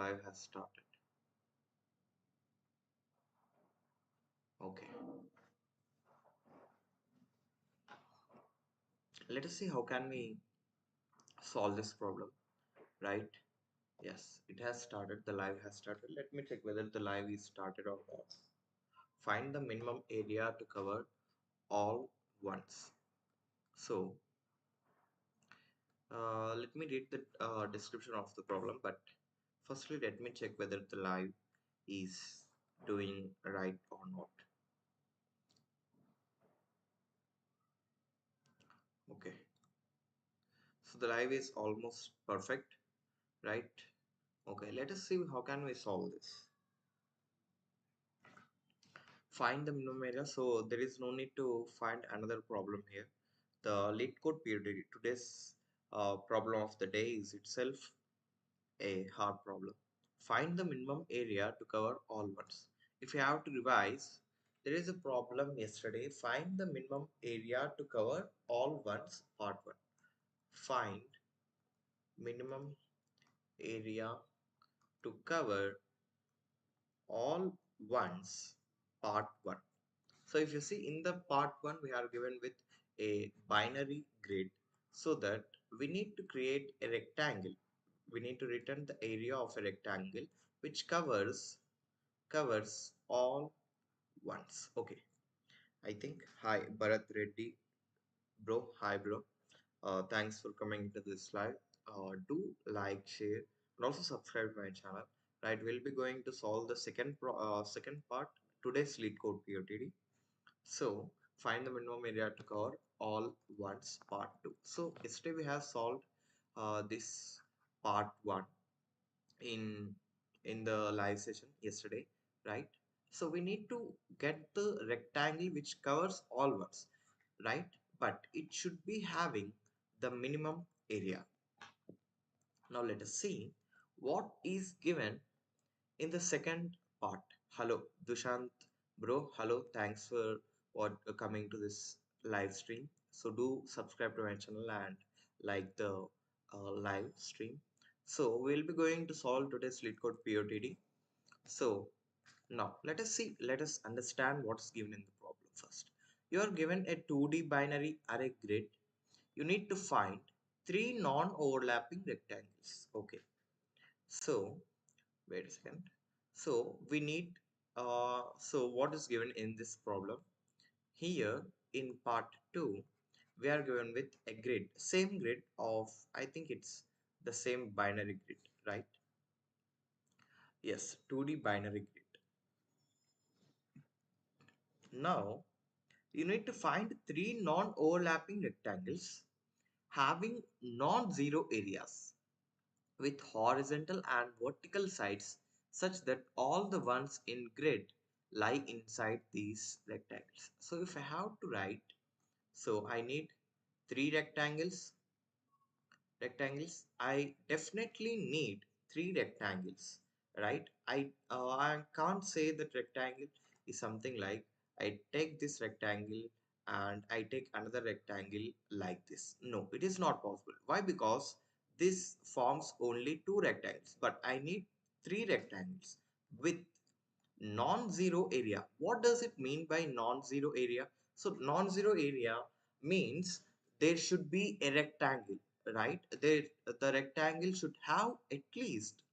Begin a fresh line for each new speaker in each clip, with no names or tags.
live has started. Okay, let us see how can we solve this problem, right? Yes, it has started. The live has started. Let me check whether the live is started or not. Find the minimum area to cover all once. So let me read the description of the problem, but firstly let me check whether the live is doing right or not. Okay, so the live is almost perfect, right? Okay, let us see how can we solve this. Find the minimum area. So there is no need to find another problem here. The LeetCode period, today's problem of the day is itself a hard problem. Find the minimum area to cover all ones. If you have to revise, there is a problem yesterday. Find the minimum area to cover all ones, part 1. Find minimum area to cover all ones, part 1. So if you see in the part 1, we are given with a binary grid, so that we need to create a rectangle. We need to return the area of a rectangle which covers all ones. Okay, I think hi Bharat Reddy bro. Hi bro. Thanks for coming into this live. Do like, share, and also subscribe to my channel. Right, we'll be going to solve the second part, today's LeetCode POTD. So find the minimum area to cover all ones, part 2. So yesterday we have solved this part 1 in the live session yesterday, right? So we need to get the rectangle which covers all ones, right? But it should be having the minimum area. Now let us see what is given in the second part. Hello Dushant bro, hello, thanks for coming to this live stream. So do subscribe to my channel and like the live stream. So we'll be going to solve today's LeetCode POTD. So now let us understand what's given in the problem first. You are given a 2D binary array grid. You need to find 3 non-overlapping rectangles. Okay, so wait a second. So we need so what is given in this problem? Here in part 2, we are given with a grid, same grid of, I think it's the same binary grid, right? Yes, 2D binary grid. Now you need to find 3 non-overlapping rectangles having non-zero areas with horizontal and vertical sides such that all the ones in grid lie inside these rectangles. So if I have to write, so I need 3 rectangles. I definitely need 3 rectangles, right? I can't say that rectangle is something like I take this rectangle and I take another rectangle like this. No, it is not possible. Why? Because this forms only 2 rectangles, but I need 3 rectangles with non-zero area. What does it mean by non-zero area? So non-zero area means there should be a rectangle, right? The rectangle should have at least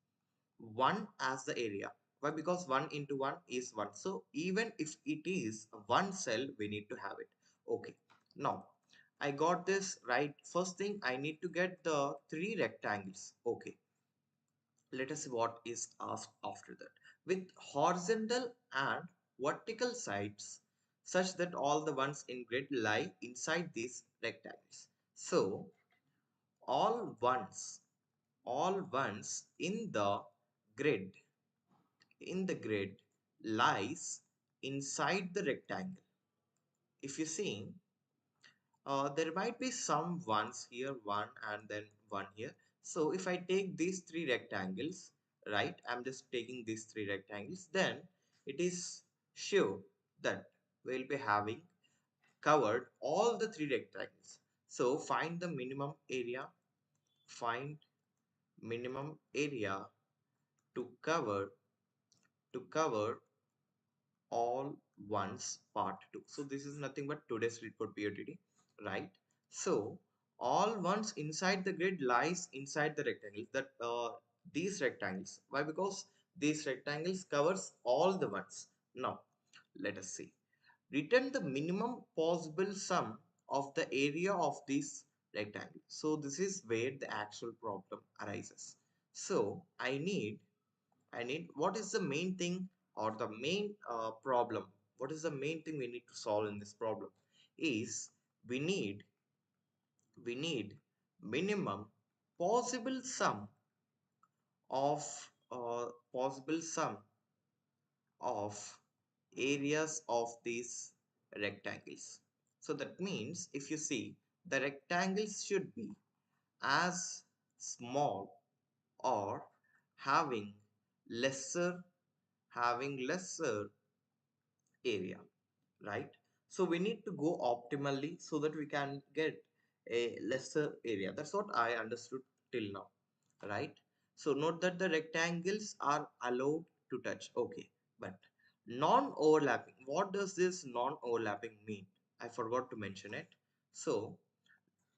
1 as the area. Why? Because 1 into 1 is 1. So even if it is one cell, we need to have it. Okay, now I got this right. First thing, I need to get the 3 rectangles. Okay, let us see what is asked after that. With horizontal and vertical sides such that all the ones in grid lie inside these rectangles. So all ones grid in the grid lies inside the rectangle. If you see, there might be some ones here, one and then one here. So if I take these 3 rectangles, right, I'm just taking these 3 rectangles, then it is sure that we'll be having covered all the 3 rectangles. So find the minimum area, find minimum area to cover to cover all ones part 2. So this is nothing but today's LeetCode POTD, right? So all ones inside the grid lies inside the rectangles, that these rectangles. Why? Because these rectangles covers all the ones. Now let us see. Return the minimum possible sum of the area of this rectangle. So this is where the actual problem arises. So I need what is the main thing or the main problem? What is the main thing we need to solve in this problem? Is we need we need minimum possible sum of possible sum of areas of these rectangles. So that means if you see, the rectangles should be as small or having lesser lesser area, right? So we need to go optimally so that we can get a lesser area. That's what I understood till now, right? So note that the rectangles are allowed to touch, okay, but non-overlapping, what does this non-overlapping mean? I forgot to mention it. So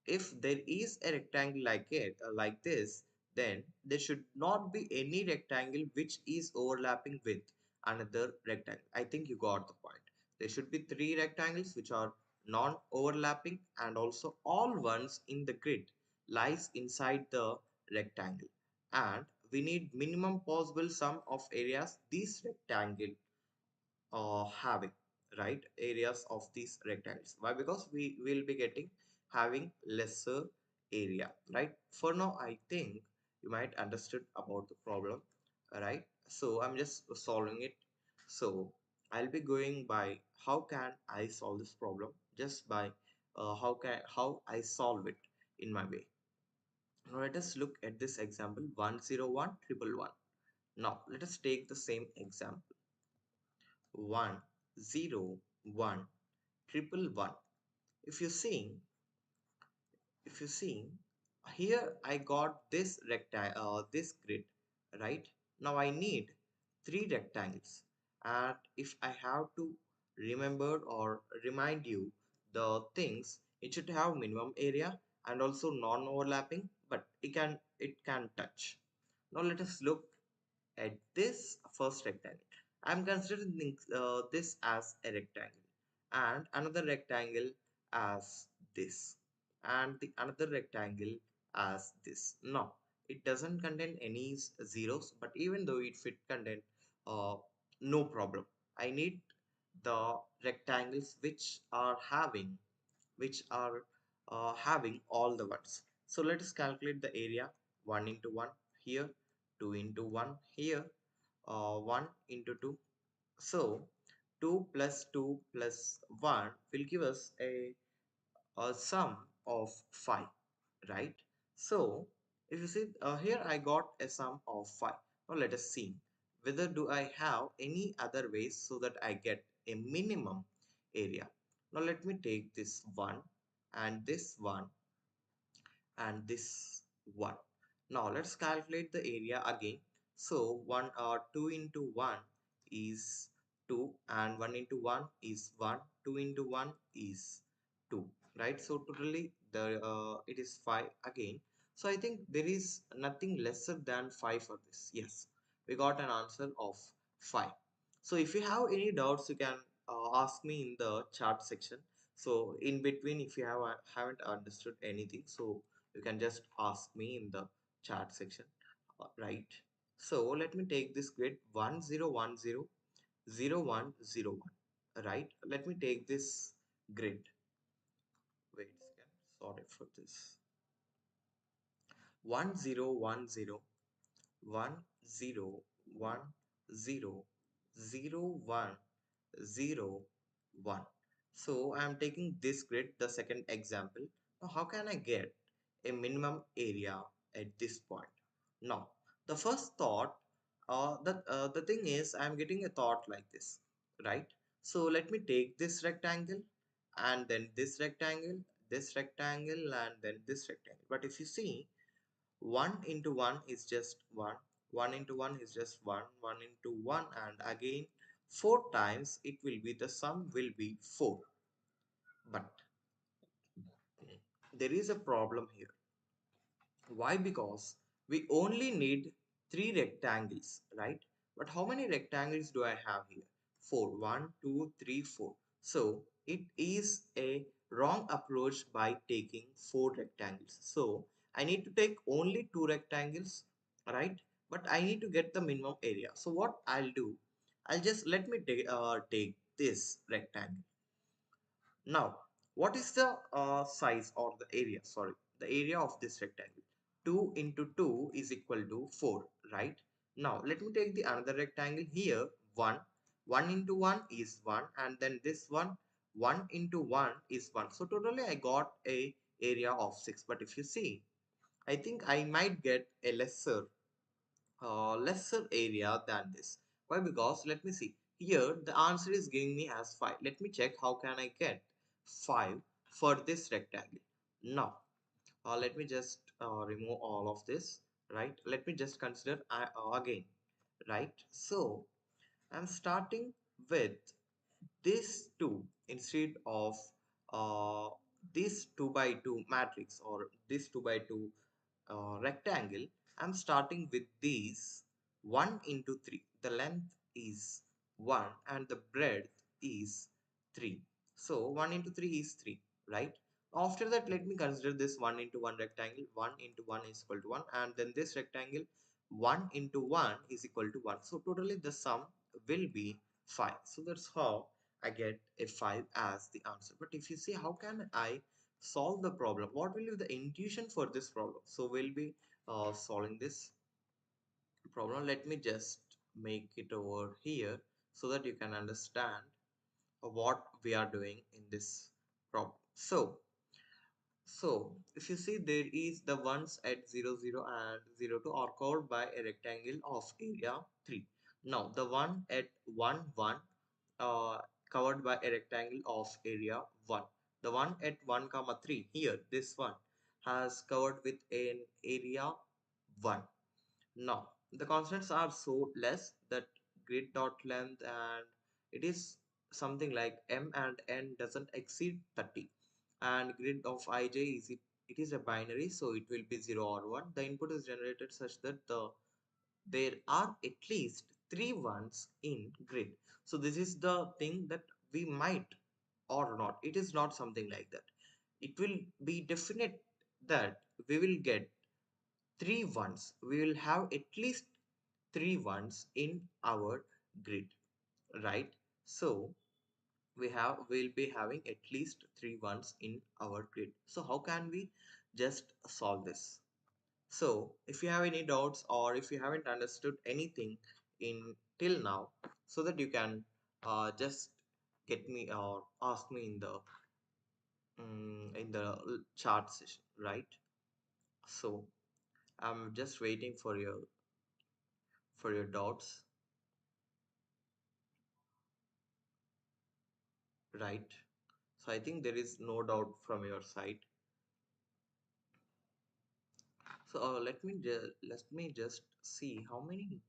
if there is a rectangle like this, then there should not be any rectangle which is overlapping with another rectangle. I think you got the point. There should be three rectangles which are non-overlapping, and also all ones in the grid lies inside the rectangle, and we need minimum possible sum of areas these rectangle having, right, areas of these rectangles. Why? Because we will be getting having lesser area, right? For now I think you might understood about the problem, right? So I'm just solving it. So I'll be going by how can I solve this problem, just by how I solve it in my way. Now let us look at this example 101 111. Now let us take the same example 101 111. If you see, if you see here, I got this rectangle, this grid, right? Now I need three rectangles, and if I have to remember or remind you the things, it should have minimum area and also non-overlapping, but it can touch. Now let us look at this first rectangle. I'm considering this as a rectangle, and another rectangle as this, and the another rectangle as this. Now it doesn't contain any zeros, but even though it contain, uh, no problem. I need the rectangles which are having all the ones. So let us calculate the area. 1 into 1 here, 2 into 1 here, 1 into 2. So 2 plus 2 plus 1 will give us a sum of 5, right? So if you see, here I got a sum of 5. Now let us see whether do I have any other ways so that I get a minimum area. Now let me take this one and this one and this one. Now let's calculate the area again. So 2 into 1 is 2, and 1 into 1 is 1, 2 into 1 is 2, right? So totally it is 5 again. So I think there is nothing lesser than 5 for this. Yes, we got an answer of 5. So if you have any doubts, you can ask me in the chat section. So in between, if you haven't understood anything, so you can just ask me in the chat section, right? So let me take this grid 1010 0101, right? Let me take this grid. Wait a second, sorry for this. 1010 101 So I am taking this grid, the second example. Now how can I get a minimum area at this point? Now the first thought, the thing is, I am getting a thought like this, right? So let me take this rectangle, and then this rectangle, and then this rectangle. But if you see, 1 into 1 is just 1, 1 into 1 is just 1, 1 into 1, and again 4 times it will be, the sum will be 4. But there is a problem here. Why? Because we only need 3 rectangles, right? But how many rectangles do I have here? 4. 1, 2, 3, 4. So it is a wrong approach by taking 4 rectangles. So I need to take only 2 rectangles, right? But I need to get the minimum area. So what I'll do, I'll just let me take this rectangle. Now, what is the size or the area? Sorry, the area of this rectangle. 2 into 2 is equal to 4, right? Now, let me take the another rectangle here. 1. 1 into 1 is 1, and then this one, 1 into 1 is 1. So totally I got a area of 6. But if you see, I think I might get a lesser area than this. Why? Because let me see. Here the answer is giving me as 5. Let me check how can I get 5 for this rectangle. Now let me just remove all of this, right? Let me just consider again, right? So I'm starting with this 2 instead of uh, this 2 by 2 matrix or this 2 by 2 rectangle. I'm starting with these 1 into 3. The length is 1 and the breadth is 3. So 1 into 3 is 3, right? After that, let me consider this 1 into 1 rectangle. 1 into 1 is equal to 1, and then this rectangle 1 into 1 is equal to 1. So totally the sum will be 5. So that's how I get a 5 as the answer. But if you see, how can I solve the problem? What will be the intuition for this problem? So we'll be solving this problem. Let me just make it over here so that you can understand what we are doing in this problem. So if you see, there is the ones at 0, 0 and 0, 2 are covered by a rectangle of area 3. Now the one at 1, 1 uh, covered by a rectangle of area 1. The one at 1 comma 3 here, this one has covered with an area 1. Now the constants are so less that grid dot length, and it is something like m and n doesn't exceed 30, and grid of ij is it is a binary, so it will be 0 or 1. The input is generated such that there are at least 3 ones in grid. So this is the thing that we might or not. It is not something like that. It will be definite that we will get 3 ones. We will have at least 3 ones in our grid, right? So we'll be having at least 3 ones in our grid. So how can we just solve this? So if you have any doubts or if you haven't understood anything in till now, so that you can just get me or ask me in the chat session, right? So I'm just waiting for your doubts, right? So I think there is no doubt from your side. So let me just see how many.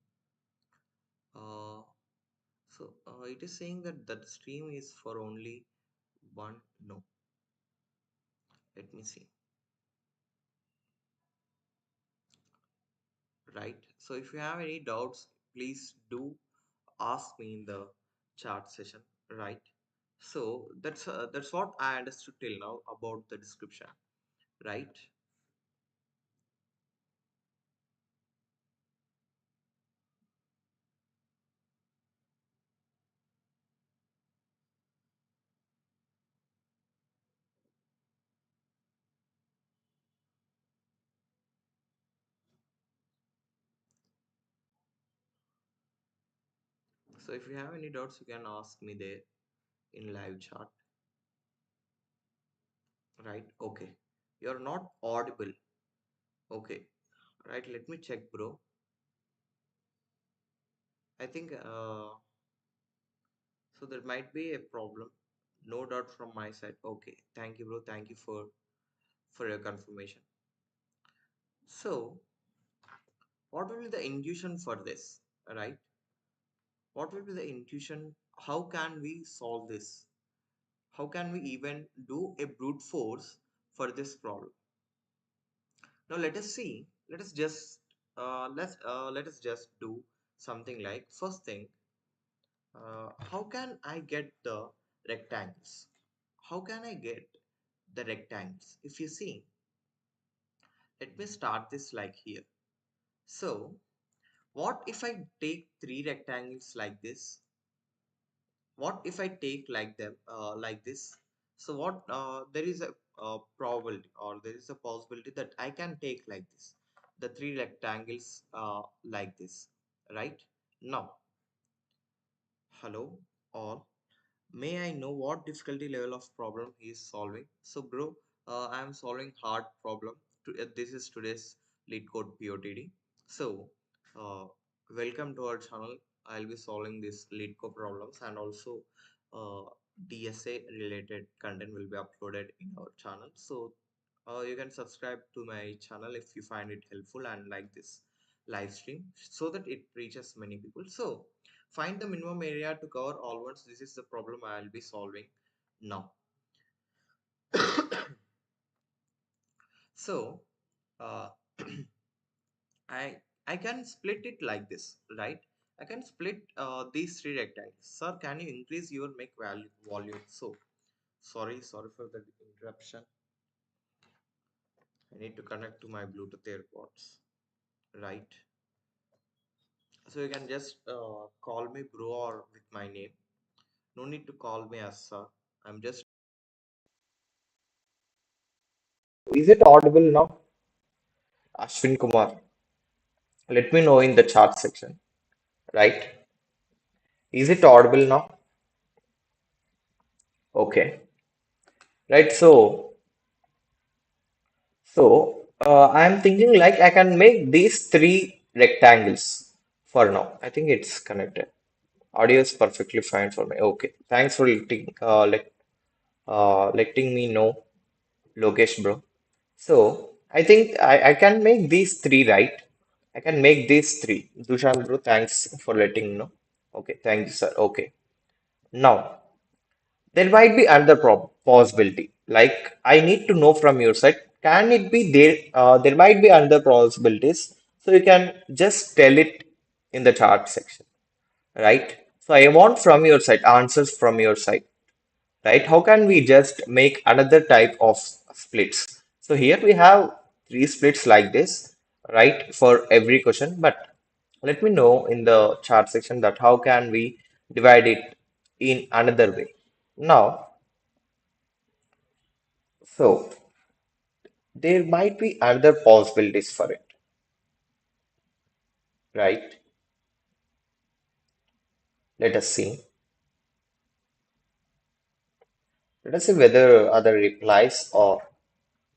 Uh, it is saying that that stream is for only one. No, let me see. Right. So if you have any doubts, please do ask me in the chat session. Right. So that's what I understood till now about the description. Right. So if you have any doubts, you can ask me there in live chat. Right. Okay. You're not audible. Okay. Right. Let me check, bro. I think so. There might be a problem. No doubt from my side. Okay. Thank you, bro. Thank you for your confirmation. So What will be the intuition for this, right? What will be the intuition? How can we solve this? How can we even do a brute force for this problem? Now let us see. Let us just do something like first thing. How can I get the rectangles? How can I get the rectangles? If you see, let me start this like here. So what if I take three rectangles like this? What if I take like them like this? So what there is a probability, or there is a possibility that I can take like this, the three rectangles like this, right? Now, hello all. May I know what difficulty level of problem he is solving? So, bro, I am solving hard problem. This is today's lead code POTD. So, uh, welcome to our channel. I'll be solving this lead code problems, and also uh, DSA related content will be uploaded in our channel. So, you can subscribe to my channel if you find it helpful and like this live stream so that it reaches many people. So, find the minimum area to cover all ones. This is the problem I'll be solving now. So, uh, I can split it like this, right? I can split these three rectangles. Sir, can you increase your make value volume? So, sorry for the interruption. I need to connect to my Bluetooth AirPods, right? So you can just call me bro or with my name. No need to call me as sir. I'm just. Is it audible now? Ashwin Kumar. Let me know in the chat section, right? Is it audible now? Okay, right. So I'm thinking like I can make these three rectangles for now. I think it's connected. Audio is perfectly fine for me. Okay, thanks for letting me know, Lokesh bro. So I think I can make these three, right? I can make these three. Dushan bro, thanks for letting me know. Okay, thank you, sir. Okay. Now there might be another possibility. Like I need to know from your side, can it be there? There might be another possibilities. So you can just tell it in the chart section, right? So I want from your side answers from your side, right? How can we just make another type of splits? So here we have three splits like this, right? For every question, but let me know in the chart section that how can we divide it in another way. Now, so there might be other possibilities for it, right? Let us see. Let us see whether other replies, or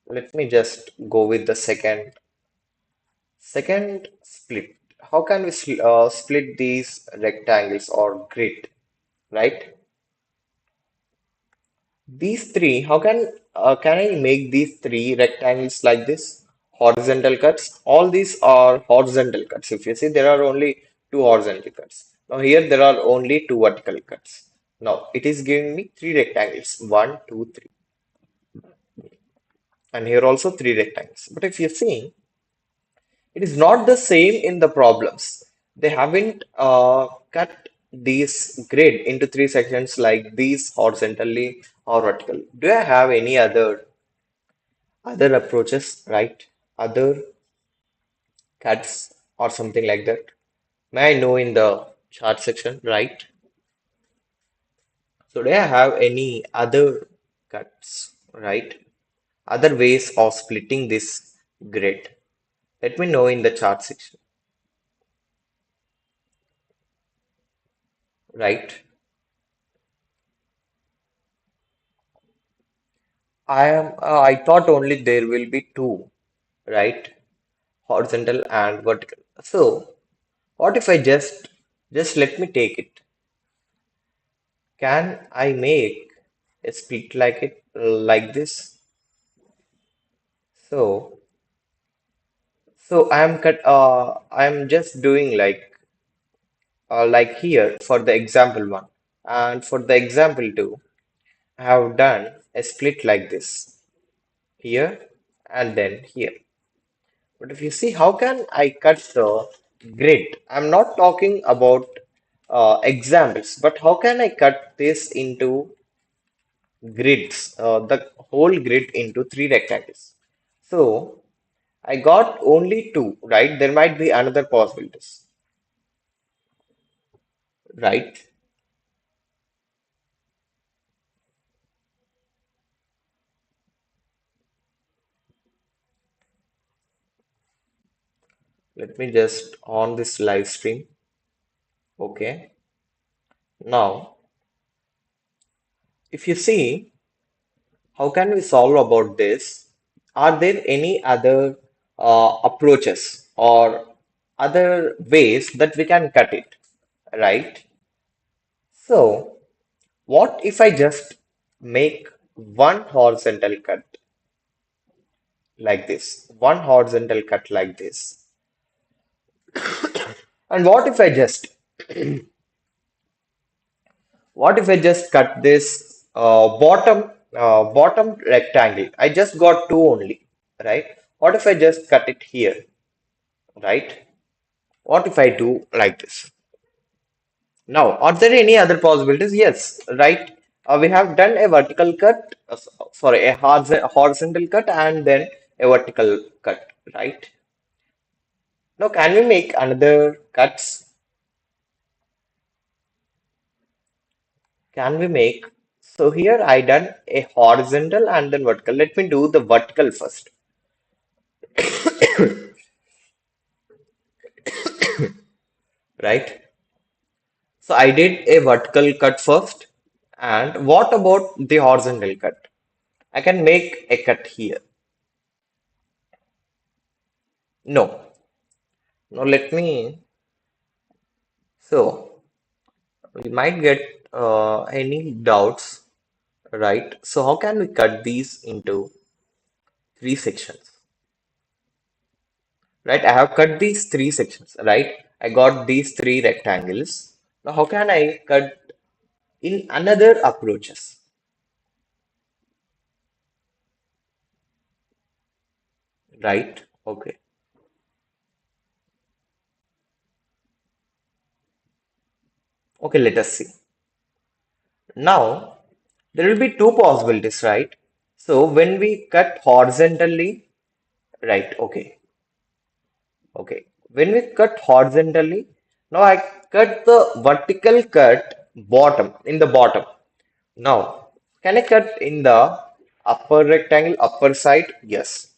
let me just go with the second split. How can we split these rectangles or grid, right? These three, how can I make these three rectangles like this? Horizontal cuts. All these are horizontal cuts. If you see, there are only two horizontal cuts. Now here there are only two vertical cuts. Now it is giving me three rectangles. One, two, three. And here also three rectangles. But if you see, it is not the same in the problems. They haven't cut these grid into three sections like these horizontally or vertically. Do I have any other approaches, right? Other cuts or something like that? May I know in the chart section, right? So do I have any other cuts, right? Other ways of splitting this grid? Let me know in the chart section, right? I thought only there will be two, right? Horizontal and vertical. So, what if I just let me take it? Can I make a split like like this? So, So I'm just doing like here for the example one, and for the example two, I have done a split like this here and then here. But if you see, how can I cut the grid? I'm not talking about examples, but how can I cut this into grids, the whole grid into three rectangles? So I got only two, right? There might be another possibilities, right? Let me just on this live stream. Okay. Now, if you see, how can we solve about this? Are there any other approaches or other ways that we can cut it, right? So, what if I just make one horizontal cut like this, one horizontal cut like this, and what if I just cut this bottom rectangle? I just got two only, right? What if I just cut it here, right? What if I do like this? Now, are there any other possibilities? Yes, right. We have done a vertical cut, sorry, a horizontal cut and then a vertical cut, right? Now, can we make another cuts? Can we make? So here I done a horizontal and then vertical. Let me do the vertical first, right? So I did a vertical cut first. And what about the horizontal cut? I can make a cut here. No, no, let me. So we might get any doubts, right? So how can we cut these into three sections, right? I have cut these three sections, right? I got these three rectangles. Now how can I cut in another approaches, right? Okay. Okay, let us see. Now, there will be two possibilities, right? So when we cut horizontally, right? Okay, okay. When we cut horizontally, now I cut the vertical cut bottom in the bottom. Now, can I cut in the upper rectangle, upper side? Yes.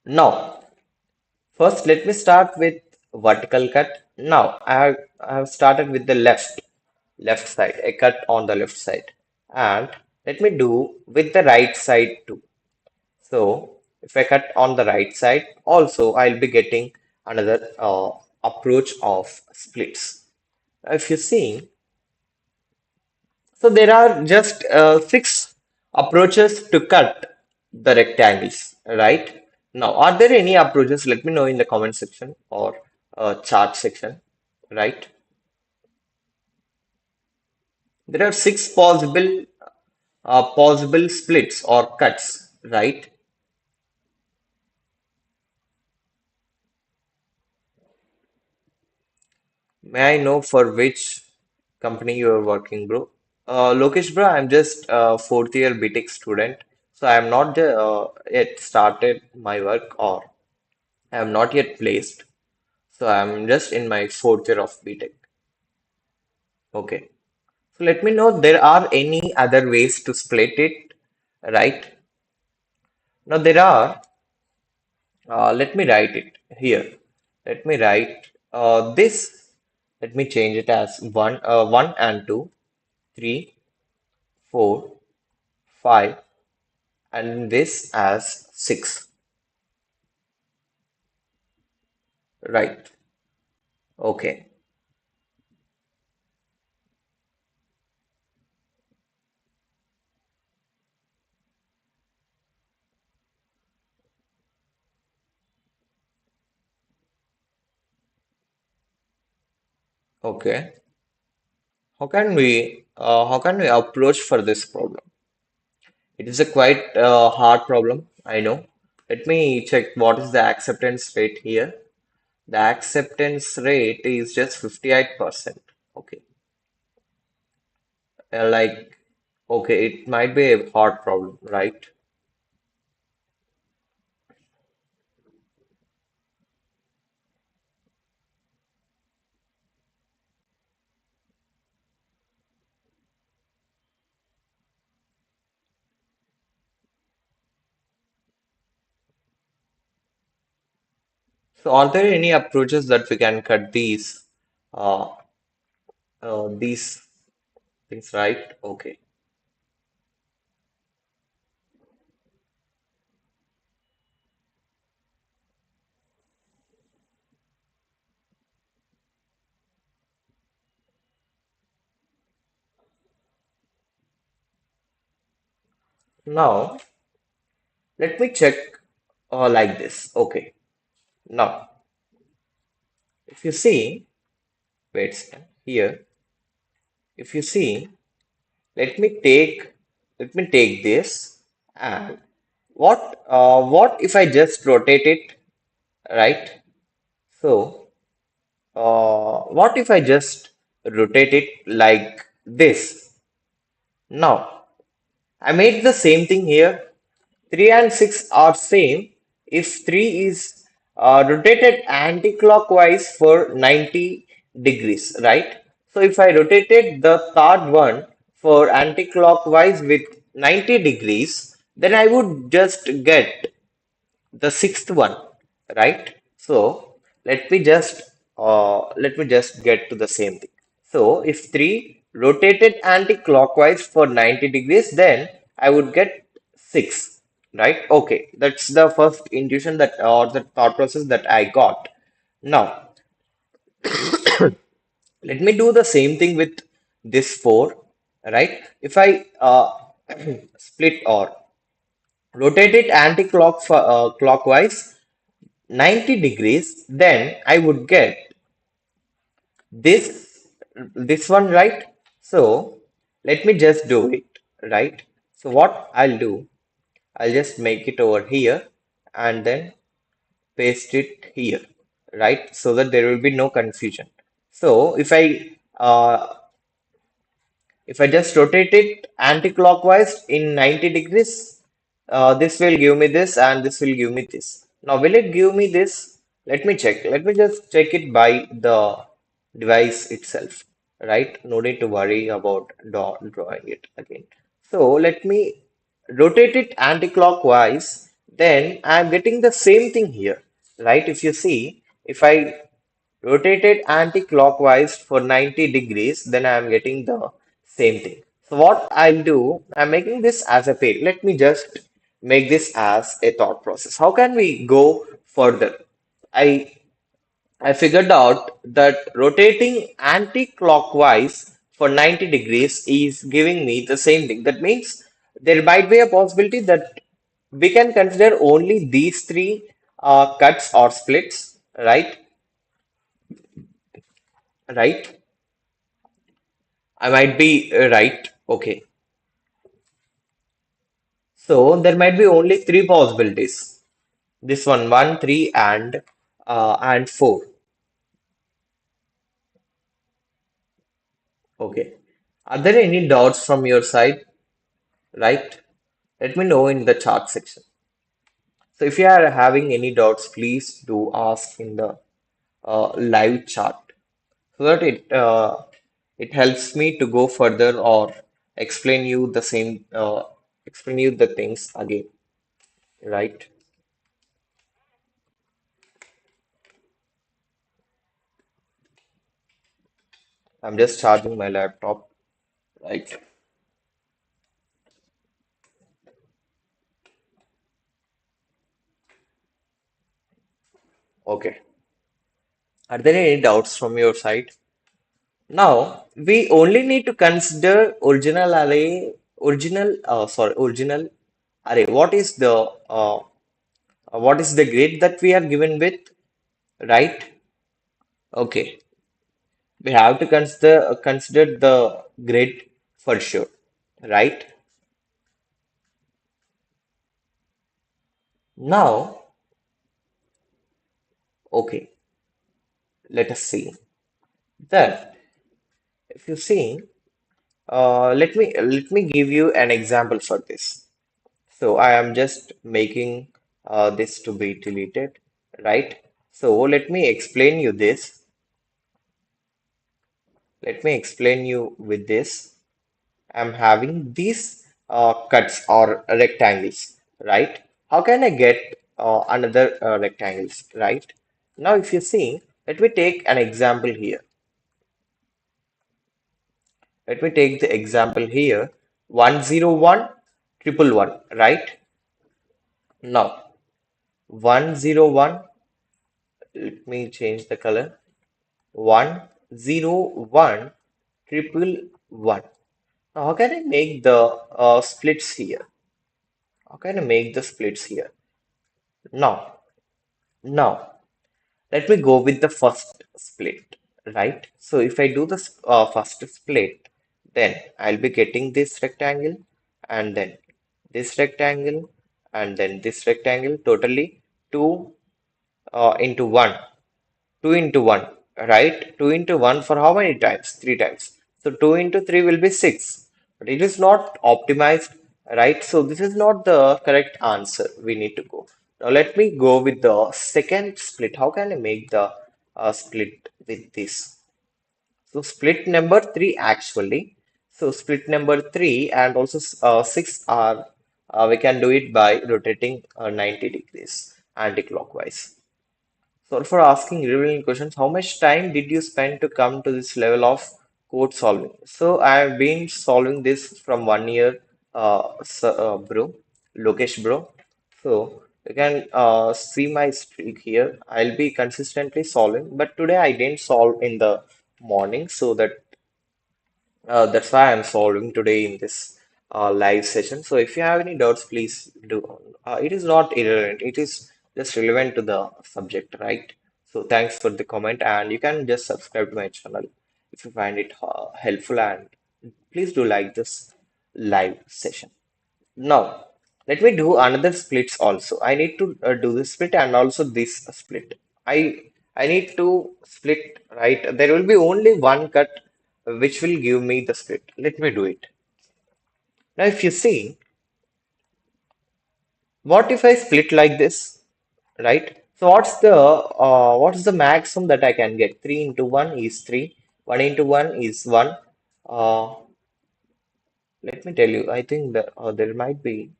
Now, first let me start with vertical cut. Now, I have started with the left side, a cut on the left side. And let me do with the right side too. So if I cut on the right side, also I'll be getting another approach of splits. If you see, so there are just six approaches to cut the rectangles, right? Now, are there any approaches? Let me know in the comment section or chart section, right? There are six possible splits or cuts, right? May I know for which company you are working, bro? Lokesh, bro, I'm just fourth year BTech student, so I am not yet started my work or I am not yet placed. So I'm just in my fourth year of BTech. Okay. So let me know there are any other ways to split it, right? Now there are, let me write it here. Let me write this, let me change it as 1 and 2, 3, 4, 5, and this as 6, right? Okay. Okay. How can we approach for this problem? It is a quite hard problem, I know. Let me check what is the acceptance rate here. The acceptance rate is just 58%. Okay. Like, okay, it might be a hard problem, right? So, are there any approaches that we can cut uh, these things, right? Okay. Now, let me check like this. Okay. Now, if you see, wait, here, if you see, let me take this, and what if I just rotate it, right? So, what if I just rotate it like this? Now, I made the same thing here. 3 and 6 are same if 3 is rotated anti-clockwise for 90 degrees, right? So if I rotated the third one for anti-clockwise with 90 degrees, then I would just get the sixth one, right? So let me just get to the same thing. So if 3 rotated anti-clockwise for 90 degrees, then I would get 6, right? Okay, that's the first intuition that or the thought process that I got. Now, let me do the same thing with this 4, right? If I split or rotate it clockwise 90 degrees, then I would get this this one, right? So let me just do it, right? So what I'll do, I'll just make it over here and then paste it here, right? So that there will be no confusion. So if I just rotate it anti-clockwise in 90 degrees, this will give me this and this will give me this. Now, will it give me this? Let me check. Let me just check it by the device itself, right? No need to worry about drawing it again. So, let me rotate it anti-clockwise. Then I'm getting the same thing here, right? If you see, if I rotated anti-clockwise for 90 degrees, then I am getting the same thing. So what I'll do, I'm making this as a page. Let me just make this as a thought process. How can we go further? I I figured out that rotating anti-clockwise for 90 degrees is giving me the same thing. That means there might be a possibility that we can consider only these three cuts or splits, right? Right? I might be right. Okay. So there might be only three possibilities. This one, 3, and 4. Okay. Are there any doubts from your side? Right? Let me know in the chat section. So if you are having any doubts, please do ask in the live chat so that it helps me to go further or explain you the things again. Right? I'm just charging my laptop. Right? Okay. Are there any doubts from your side? Now, we only need to consider original array. What is the grid that we are given with, right? Okay. We have to consider the grid for sure, right? Now, okay, let us see. Then, if you see, let me give you an example for this. So I am just making this to be deleted, right? So let me explain you this. Let me explain you with this. I'm having these cuts or rectangles, right? How can I get another rectangles, right? Now, if you see, let me take an example here. Let me take the example here, 101 triple one, right? Now, 101, let me change the color. 101 triple one. Now, how can I make the splits here? How can I make the splits here? Now, now, let me go with the first split, right? So if I do the first split, then I'll be getting this rectangle and then this rectangle and then this rectangle, totally 2 into 1. 2 into 1, right? 2 into 1 for how many times? 3 times. So 2 into 3 will be 6. But it is not optimized, right? So this is not the correct answer. We need to go. Now let me go with the second split. How can I make the split with this? So split number 3 actually. So split number 3 and also 6 are we can do it by rotating 90 degrees anti-clockwise. Sorry for asking revealing questions. How much time did you spend to come to this level of code solving? So I have been solving this from 1 year, bro, Lokesh, bro. So you can see my streak here. I'll be consistently solving, but today I didn't solve in the morning, so that's why I'm solving today in this live session. So if you have any doubts, please do. It is not irrelevant. It is just relevant to the subject, right? So thanks for the comment, and you can just subscribe to my channel if you find it helpful, and please do like this live session. Now, let me do another splits also. I need to do this split and also this split. I need to split, right? There will be only one cut which will give me the split. Let me do it. Now, if you see, what if I split like this, right? So what's the maximum that I can get? 3 into 1 is 3. 1 into 1 is 1. Uh, Let me tell you, I think that there might be,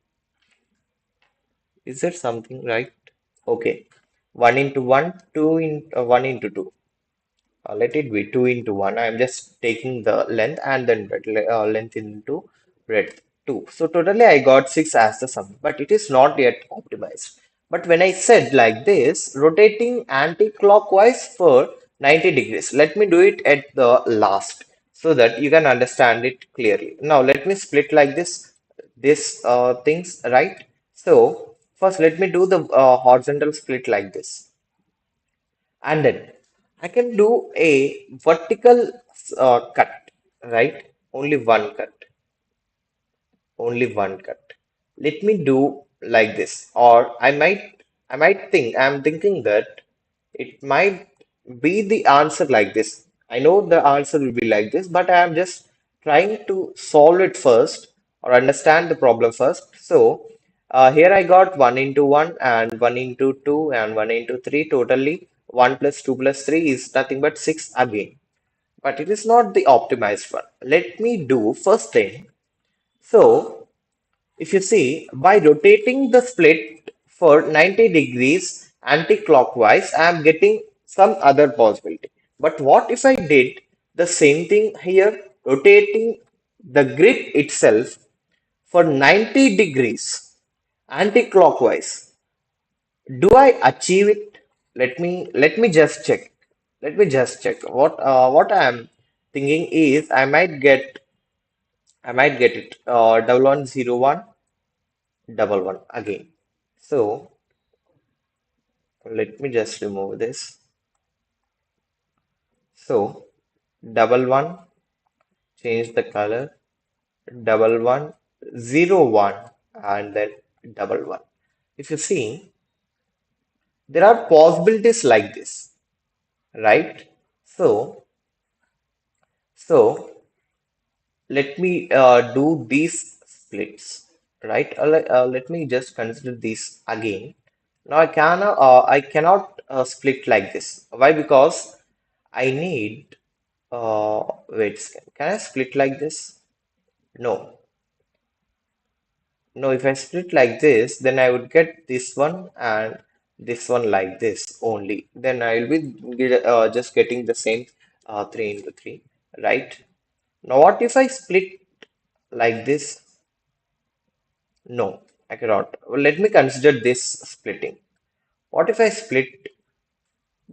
is there something right? Okay. 1 into 1, 2 in 1 into 2. Let it be 2 into 1. I'm just taking the length and then length into breadth 2. So totally I got 6 as the sum, but it is not yet optimized. But when I said like this, rotating anti-clockwise for 90 degrees, let me do it at the last so that you can understand it clearly. Now let me split like this things, right? So first let me do the horizontal split like this. And then I can do a vertical cut, right? Only one cut. Let me do like this, or I'm thinking that it might be the answer like this. I know the answer will be like this, but I am just trying to solve it first or understand the problem first. So here I got 1 into 1 and 1 into 2 and 1 into 3. Totally 1 plus 2 plus 3 is nothing but 6 again. But it is not the optimized one. Let me do first thing. So if you see, by rotating the split for 90 degrees anti-clockwise, I am getting some other possibility. But what if I did the same thing here, rotating the grid itself for 90 degrees anti-clockwise? Do I achieve it? Let me just check. Let me just check. What I am thinking is I might get it. Double 101 double one again. So let me just remove this. So double one, change the color, double one, zero one, and then double one. If you see, there are possibilities like this, right? So, so let me do these splits, right? Let me just consider this again. Now I cannot split like this. Why? Because I need wait, can I split like this? No. No, if I split like this, then I would get this one and this one like this only. Then I will be just getting the same 3 into 3, right? Now, what if I split like this? No, I cannot. Well, let me consider this splitting. What if I split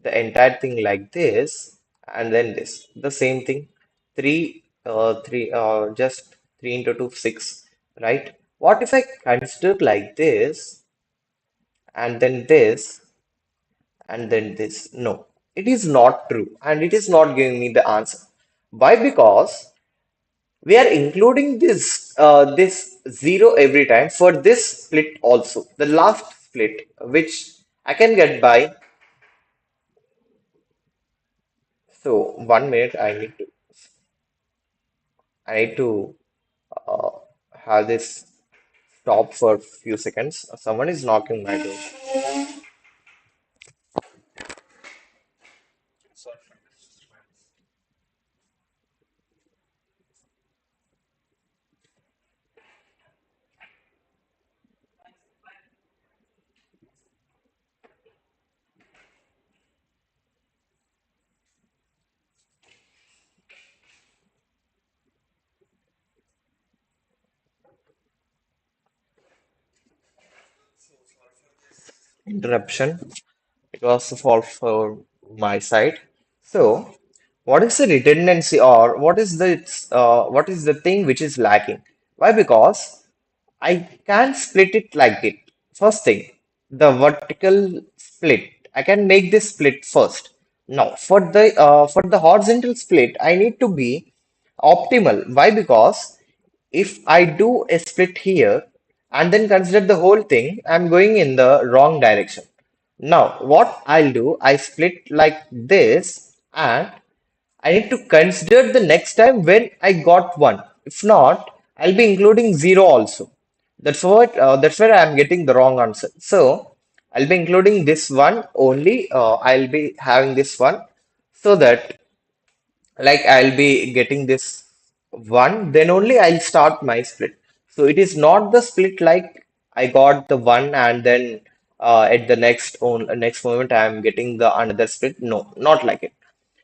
the entire thing like this and then this? The same thing. 3, just 3 into 2, 6, right? What if I consider like this and then this and then this? No, it is not true and it is not giving me the answer. Why? Because we are including this zero every time for this split also. The last split, which I can get by. So 1 minute, I need to uh, have this stop for a few seconds. Someone is knocking my door. Interruption. It was a fault for my side. So, what is the redundancy or what is the thing which is lacking? Why? Because I can split it like it. First thing, the vertical split. I can make this split first. Now, for the horizontal split, I need to be optimal. Why? Because if I do a split here and then consider the whole thing, I'm going in the wrong direction. Now, what I'll do, I split like this, and I need to consider the next time when I got one. If not, I'll be including zero also. That's where I'm getting the wrong answer. So I'll be including this one only. I'll be having this one so that like I'll be getting this one, then only I'll start my split. So it is not the split like I got the one and then at the next moment I'm getting the another split. No, not like it.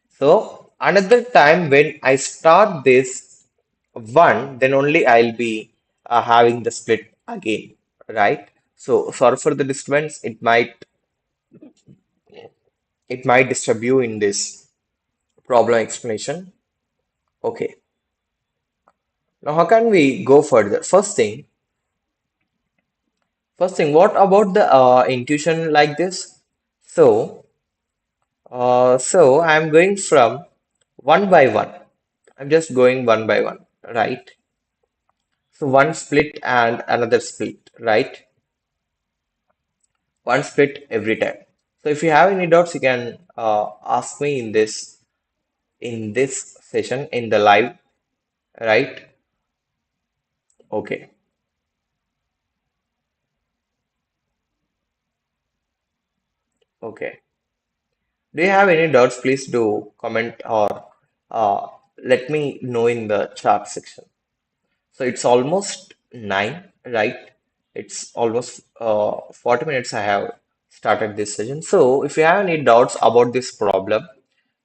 So another time when I start this one, then only I'll be having the split again, right? So sorry for the disturbance. It might disturb you in this problem explanation. Okay. Now, how can we go further? First thing, what about the intuition like this? So, so I'm going from one by one. I'm just going one by one, right? So one split and another split, right? One split every time. So if you have any doubts, you can ask me in this session in the live, right? Okay, okay. Do you have any doubts? Please do comment or uh, let me know in the chat section. So it's almost 9, right? It's almost 40 minutes I have started this session. So if you have any doubts about this problem,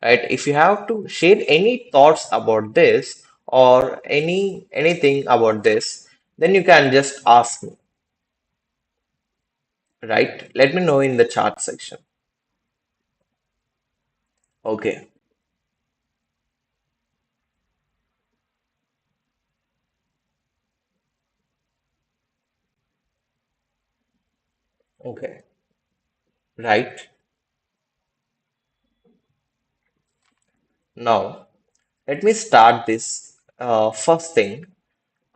right? If you have to share any thoughts about this or anything about this, then you can just ask me, right? Let me know in the chat section. Okay, okay, right. Now.
Let me start this. First thing,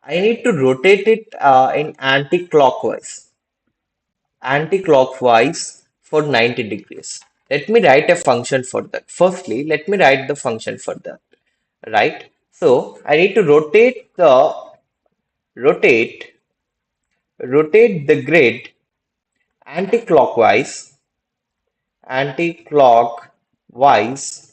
I need to rotate it in anti-clockwise for 90 degrees. Let me write a function for that. Firstly, let me write the function for that, right? So I need to rotate rotate the grid anti-clockwise anti-clockwise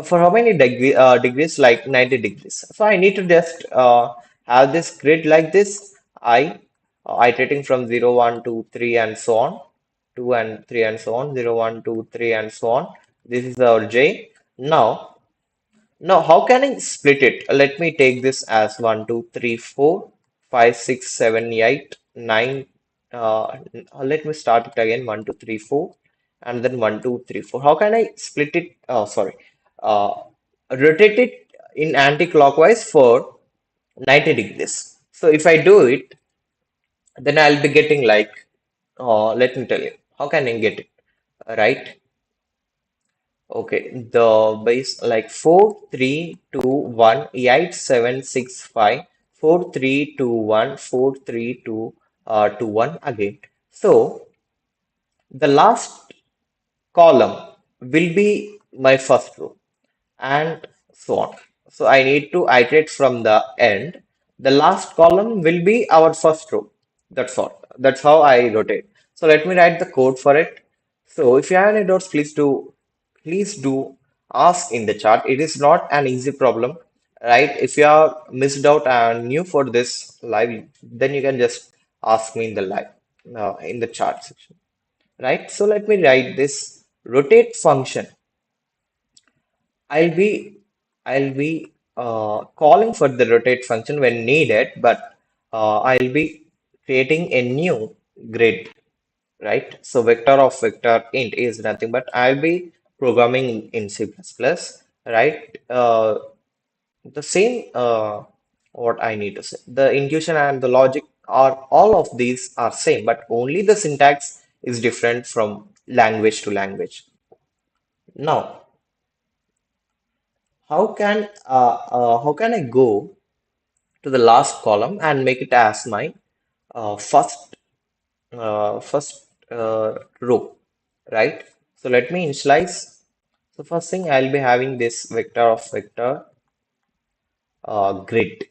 for how many degrees? Like 90 degrees. So I need to just have this grid like this. Iterating from 0, 1, 2, 3, and so on. 2 and 3 and so on. 0, 1, 2, 3, and so on. This is our J. Now, how can I split it? Let me take this as 1, 2, 3, 4, 5, 6, 7, 8, 9. Let me start it again 1, 2, 3, 4, and then 1, 2, 3, 4. How can I split it? Oh, sorry. Uh, Rotate it in anti-clockwise for 90 degrees. So if I do it, then I'll be getting like, let me tell you, how can I get it? Right? Okay, the base like 4, 3, 2, 1, 8, 7, 6, 5, 4, 3, 2, 1, 4, 3, 2, 2, 1 again. So the last column will be my first row and so on. So I need to iterate from the end. The last column will be our first row. That's all. That's how I rotate. So let me write the code for it. So if you have any doubts, please do ask in the chat. It is not an easy problem, right? If you are missed out and new for this live, then you can just ask me in the live, in the chat section, right? So let me write this rotate function. I'll be I'll be calling for the rotate function when needed, but I'll be creating a new grid, right? So vector of vector int is nothing but I'll be programming in C++, right? The same what I need to say. The intuition and the logic are all of these are same, but only the syntax is different from language to language. Now, how can I go to the last column and make it as my first row, right? So let me initialize. So first thing I'll be having this vector of vector grid.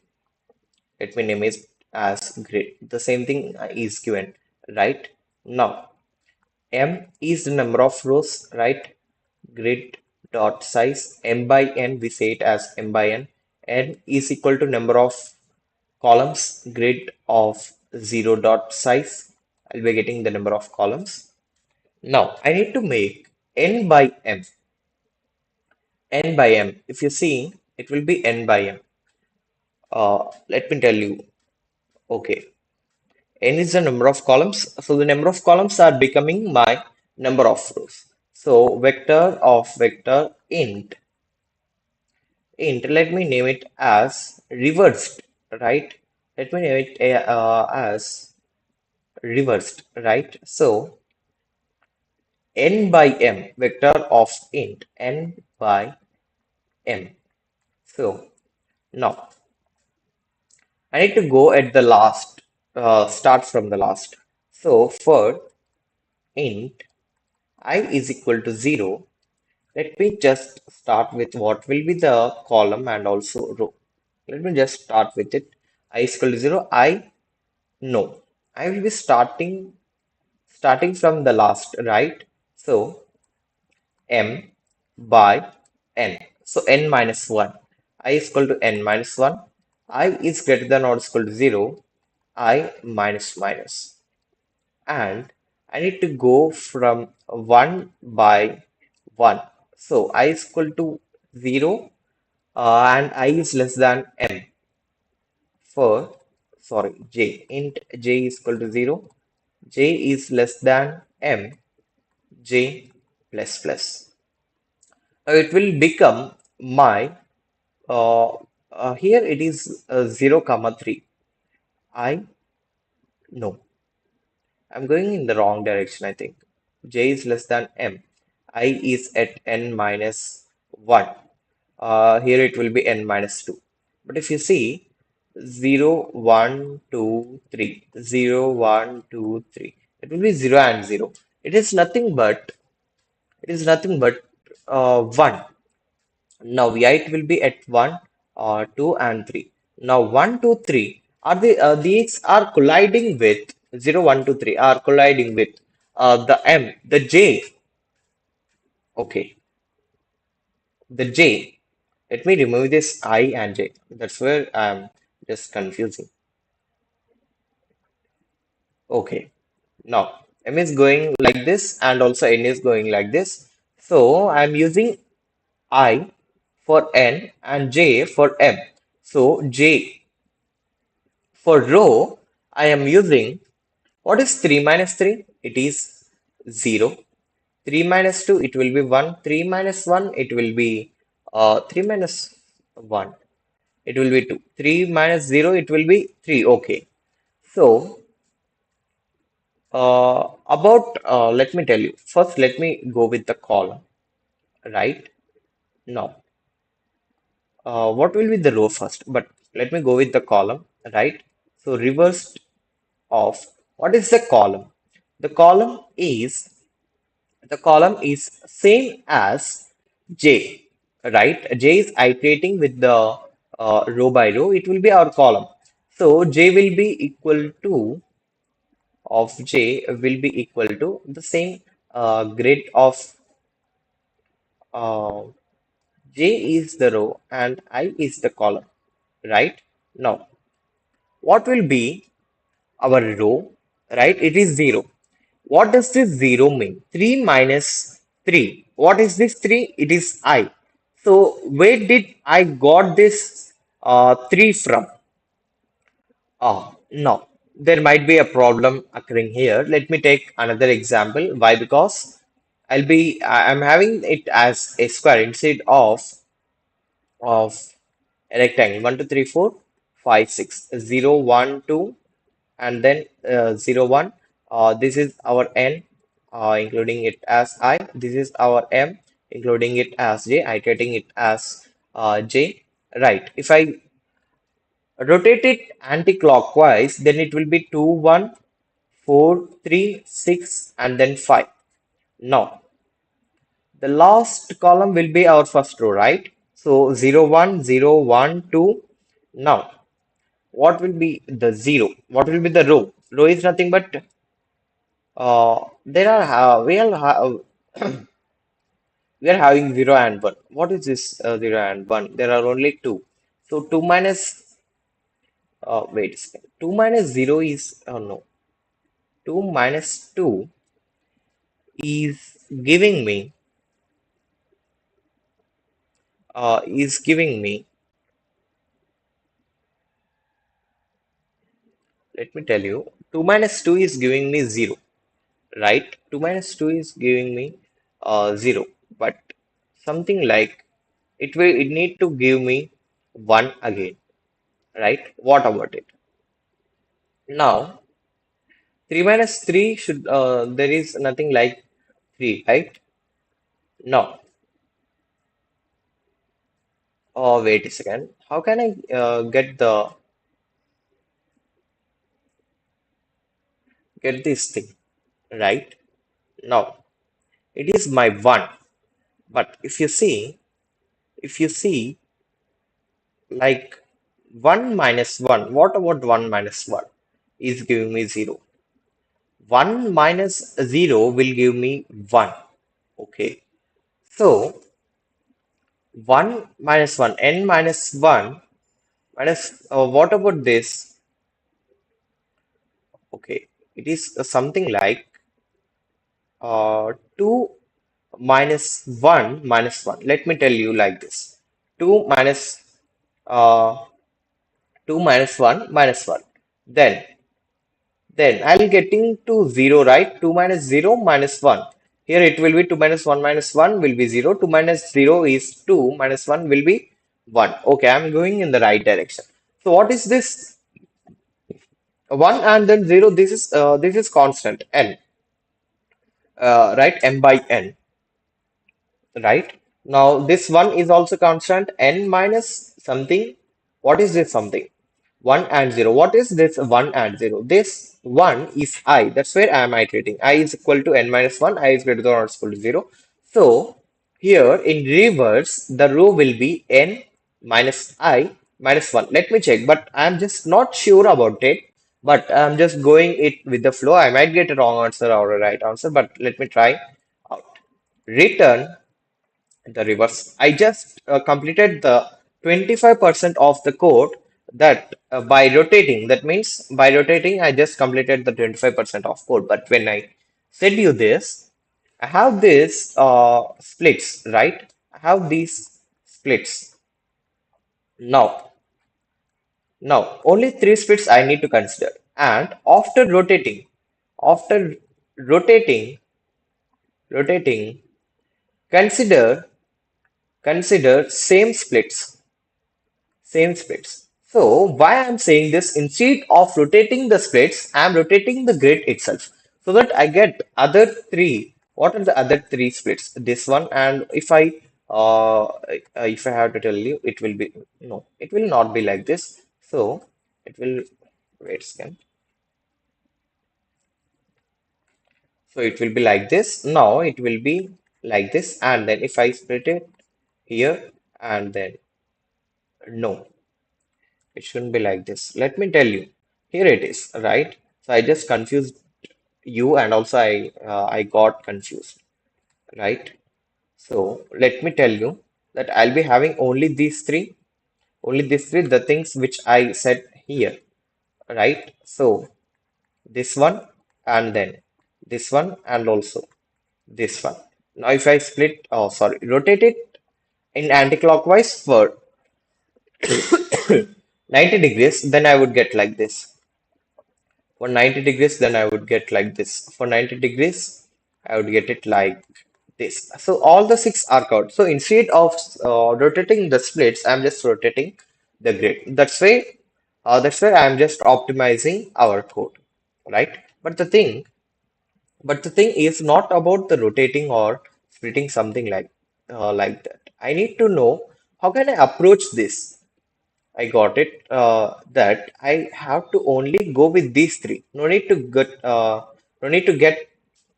Let me name it as grid. The same thing is given, right? Now m is the number of rows, right? Grid dot size m by n, we say it as m by n. N is equal to number of columns, grid of 0 dot size. I'll be getting the number of columns. Now I need to make n by m. N by m. If you see, it will be n by m. Let me tell you. Okay, n is the number of columns. So the number of columns are becoming my number of rows. So vector of vector int. Let me name it as reversed, right? Let me name it as reversed, right? So n by m, vector of int n by m. So now I need to go at the last, start from the last. So for int I is equal to 0, let me just start with what will be the column and also row. Let me just start with it. I is equal to 0. I no. I will be starting from the last, right? So m by n. So n minus 1. I is equal to n minus 1. I is greater than or equal to 0. I minus minus. And I need to go from 1 by 1. So I is equal to 0 and I is less than m for, sorry, j. Int j is equal to 0. J is less than m, j plus plus. Now it will become my, uh, here it is 0 comma 3. I, no, I'm going in the wrong direction, I think. J is less than m. I is at n minus 1. Here it will be n minus 2. But if you see 0, 1, 2, 3, 0, 1, 2, 3, it will be 0 and 0. It is nothing but it is nothing but 1. Now yeah, it will be at 1, 2, and 3. Now 1, 2, 3 are these are colliding with 0, 1, 2, 3 are colliding with the M, the J. Okay, the J. Let me remove this I and J. That's where I'm just confusing. Okay, now M is going like this and also N is going like this. So I'm using I for N and J for M. So J for row, I am using what is 3 minus 3? It is 0. 3 minus 2, it will be 1. 3 minus 1, it will be 3 minus 1. It will be 2. 3 minus 0, it will be 3. Okay. So, let me tell you. First, let me go with the column, right? Now, what will be the row first? But let me go with the column, right? So, reversed of what is the column? The column is the column is same as J, right? J is iterating with the row by row. It will be our column. So J will be equal to of J will be equal to the same grid of uh, J is the row and I is the column, right? Now, what will be our row, right? It is 0. What does this 0 mean? 3 minus 3. What is this 3? It is I. So, where did I got this 3 from? No. There might be a problem occurring here. Let me take another example. Why? Because I'm having it as a square instead of a rectangle. 1, 2, 3, 4, 5, 6, 0, 1, 2, and then 0, 1. This is our n, including it as I. This is our m, including it as j, iterating it as j. Right. If I rotate it anti-clockwise, then it will be 2, 1, 4, 3, 6, and then 5. Now, the last column will be our first row, right? So 0, 1, 0, 1, 2. Now, what will be the 0? What will be the row? Row is nothing but there are we are having 0 and 1. What is this 0 and 1? There are only 2. So 2 minus wait a second. 2 minus 0 is no. 2 minus 2 is giving me is giving me, let me tell you, 2 minus 2 is giving me 0, right? 2 minus 2 is giving me 0. But something like it need to give me 1 again, right? What about it? Now 3 minus 3 should there is nothing like 3, right? No. Oh, wait a second. How can I get this thing, right? Now it is my 1. But if you see like 1 minus 1, what about 1 minus 1 is giving me 0. 1 minus 0 will give me 1. Okay. So 1 minus 1, n minus 1 minus, what about this? Okay, it is something like 2 minus 1 minus 1. Let me tell you like this. 2 minus uh, 2 minus 1 minus 1. Then I'll getting to 0, right? 2 minus 0 minus 1. Here it will be 2 minus 1 minus 1 will be 0. 2 minus 0 is 2 minus 1 will be 1. Okay, I'm going in the right direction. So what is this? 1 and then 0. This is constant n, right? M by n, right? Now this one is also constant, n minus something. What is this something? 1 and 0. What is this 1 and 0? This 1 is I. That's where I am iterating. I is equal to n minus 1. I is greater than or equal to 0. So here in reverse, the row will be n minus I minus 1. Let me check, but I'm just not sure about it. But I'm just going it with the flow. I might get a wrong answer or a right answer, but let me try out. Return the reverse. I just completed the 25% of the code that by rotating. That means by rotating, I just completed the 25% of code. But when I said you this, I have this splits, right? I have these splits. Now, only three splits I need to consider. And after rotating, consider same splits. Same splits. So why I'm saying this, instead of rotating the splits, I'm rotating the grid itself so that I get other three. What are the other three splits? This one, and if I have to tell you, it will be no, it will not be like this. So it will wait a second. So it will be like this. Now it will be like this, and then if I split it here and then no. It shouldn't be like this. Let me tell you. Here it is, right? So I just confused you and also I got confused, right? So let me tell you that I'll be having only these three, the things which I said here, right? So this one and then this one and also this one. Now if I split, oh sorry, rotate it in anti-clockwise for 90 degrees, then I would get like this. For 90 degrees, then I would get like this. For 90 degrees, I would get it like this. So all the six are covered. So instead of rotating the splits, I'm just rotating the grid. That's why I'm just optimizing our code, right? But the thing is not about the rotating or splitting something like that. I need to know how can I approach this. I got it. That I have to only go with these three. No need to get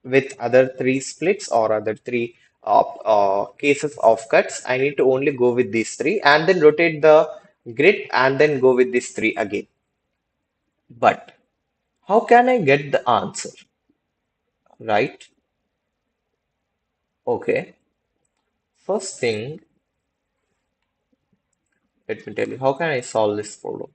with other three splits or other three cases of cuts. I need to only go with these three and then rotate the grid and then go with these three again. But how can I get the answer? Right? Okay. First thing, let me tell you, how can I solve this problem?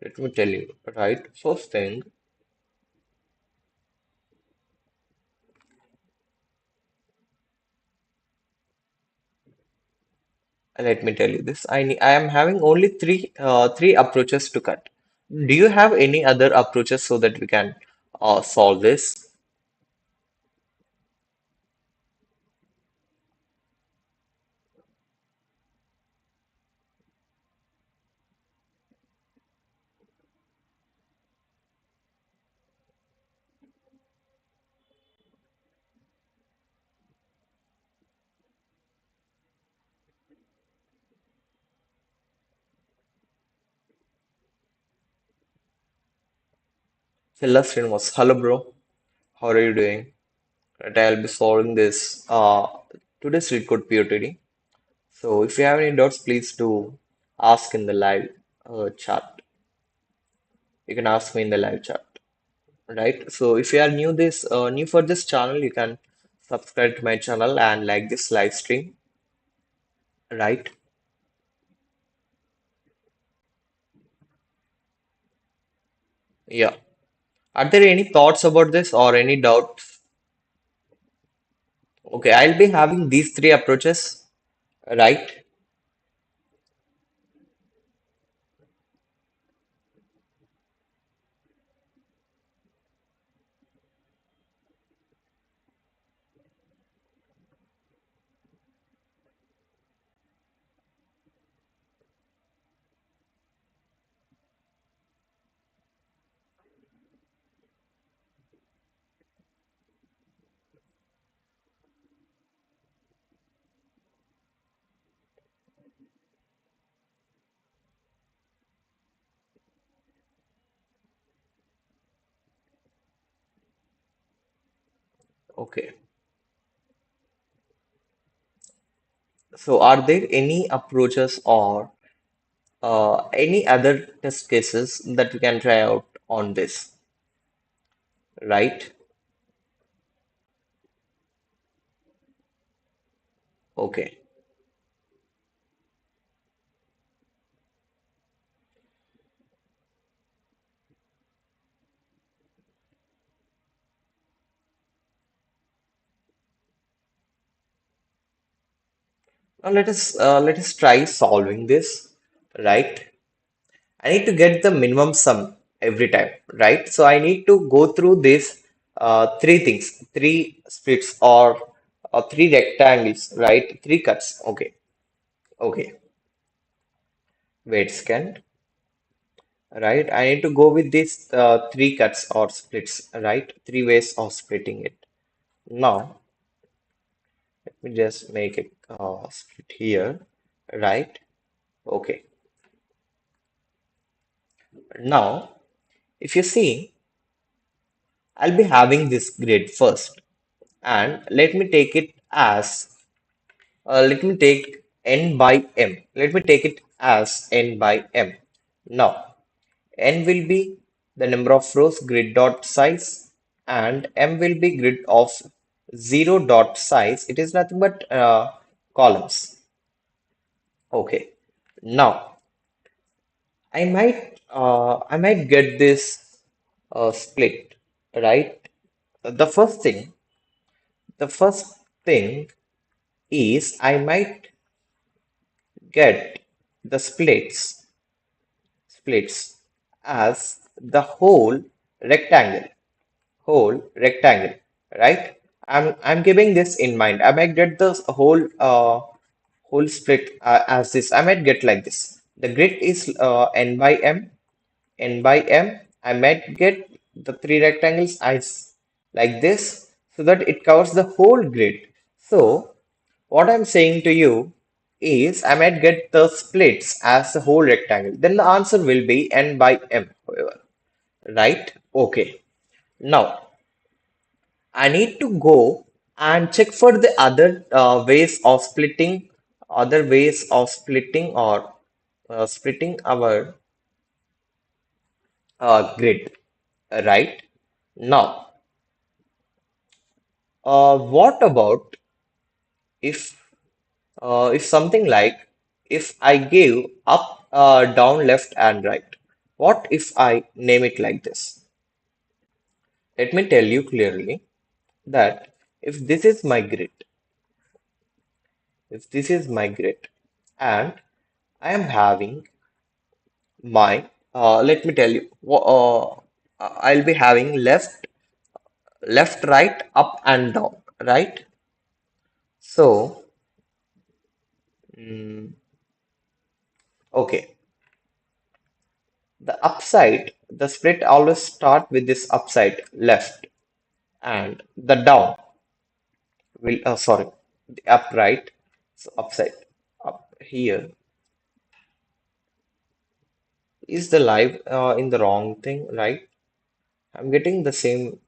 Let me tell you, right? First thing, let me tell you this. I am having only three approaches to cut. Do you have any other approaches so that we can solve this? Celestine was, hello bro, how are you doing? Right, I'll be solving this today's LeetCode POTD. So if you have any doubts, please do ask in the live chat. You can ask me in the live chat, right? So if you are new for this channel, you can subscribe to my channel and like this live stream, right? Yeah. Are there any thoughts about this or any doubts? Okay, I'll be having these three approaches, right? Okay. So are there any approaches or any other test cases that we can try out on this, right? Okay. Now let us try solving this, right? I need to get the minimum sum every time, right? So I need to go through this three things, three splits or three rectangles, right? Three cuts. Okay, okay. Wait a second, right? I need to go with these three cuts or splits, right? Three ways of splitting it. Now, let me just make a split here, right? Okay. Now, if you see, I'll be having this grid first, and let me take it as let me take n by m. Let me take it as n by m. Now, n will be the number of rows grid dot size, and m will be grid of 0 dot size. It is nothing but columns. Okay. Now, I might get this split, right? The the first thing is I might get the splits as the whole rectangle, right? I'm keeping this in mind. I might get the whole split as this. I might get like this. The grid is n by m, n by m. I might get the three rectangles as like this so that it covers the whole grid. So what I'm saying to you is I might get the splits as a whole rectangle. Then the answer will be n by m, however. Right? Okay. Now, I need to go and check for the other other ways of splitting or splitting our grid. Right? Now, what about if if something like if I give up, down, left, and right? What if I name it like this? Let me tell you clearly that if this is my grid, if this is my grid, and I am having my, let me tell you, I'll be having left, right, up, and down, right? So, mm, okay, the upside, the split always start with this upside left, and the down will, sorry, the upright, so upside up here is the live in the wrong thing, right? I'm getting the same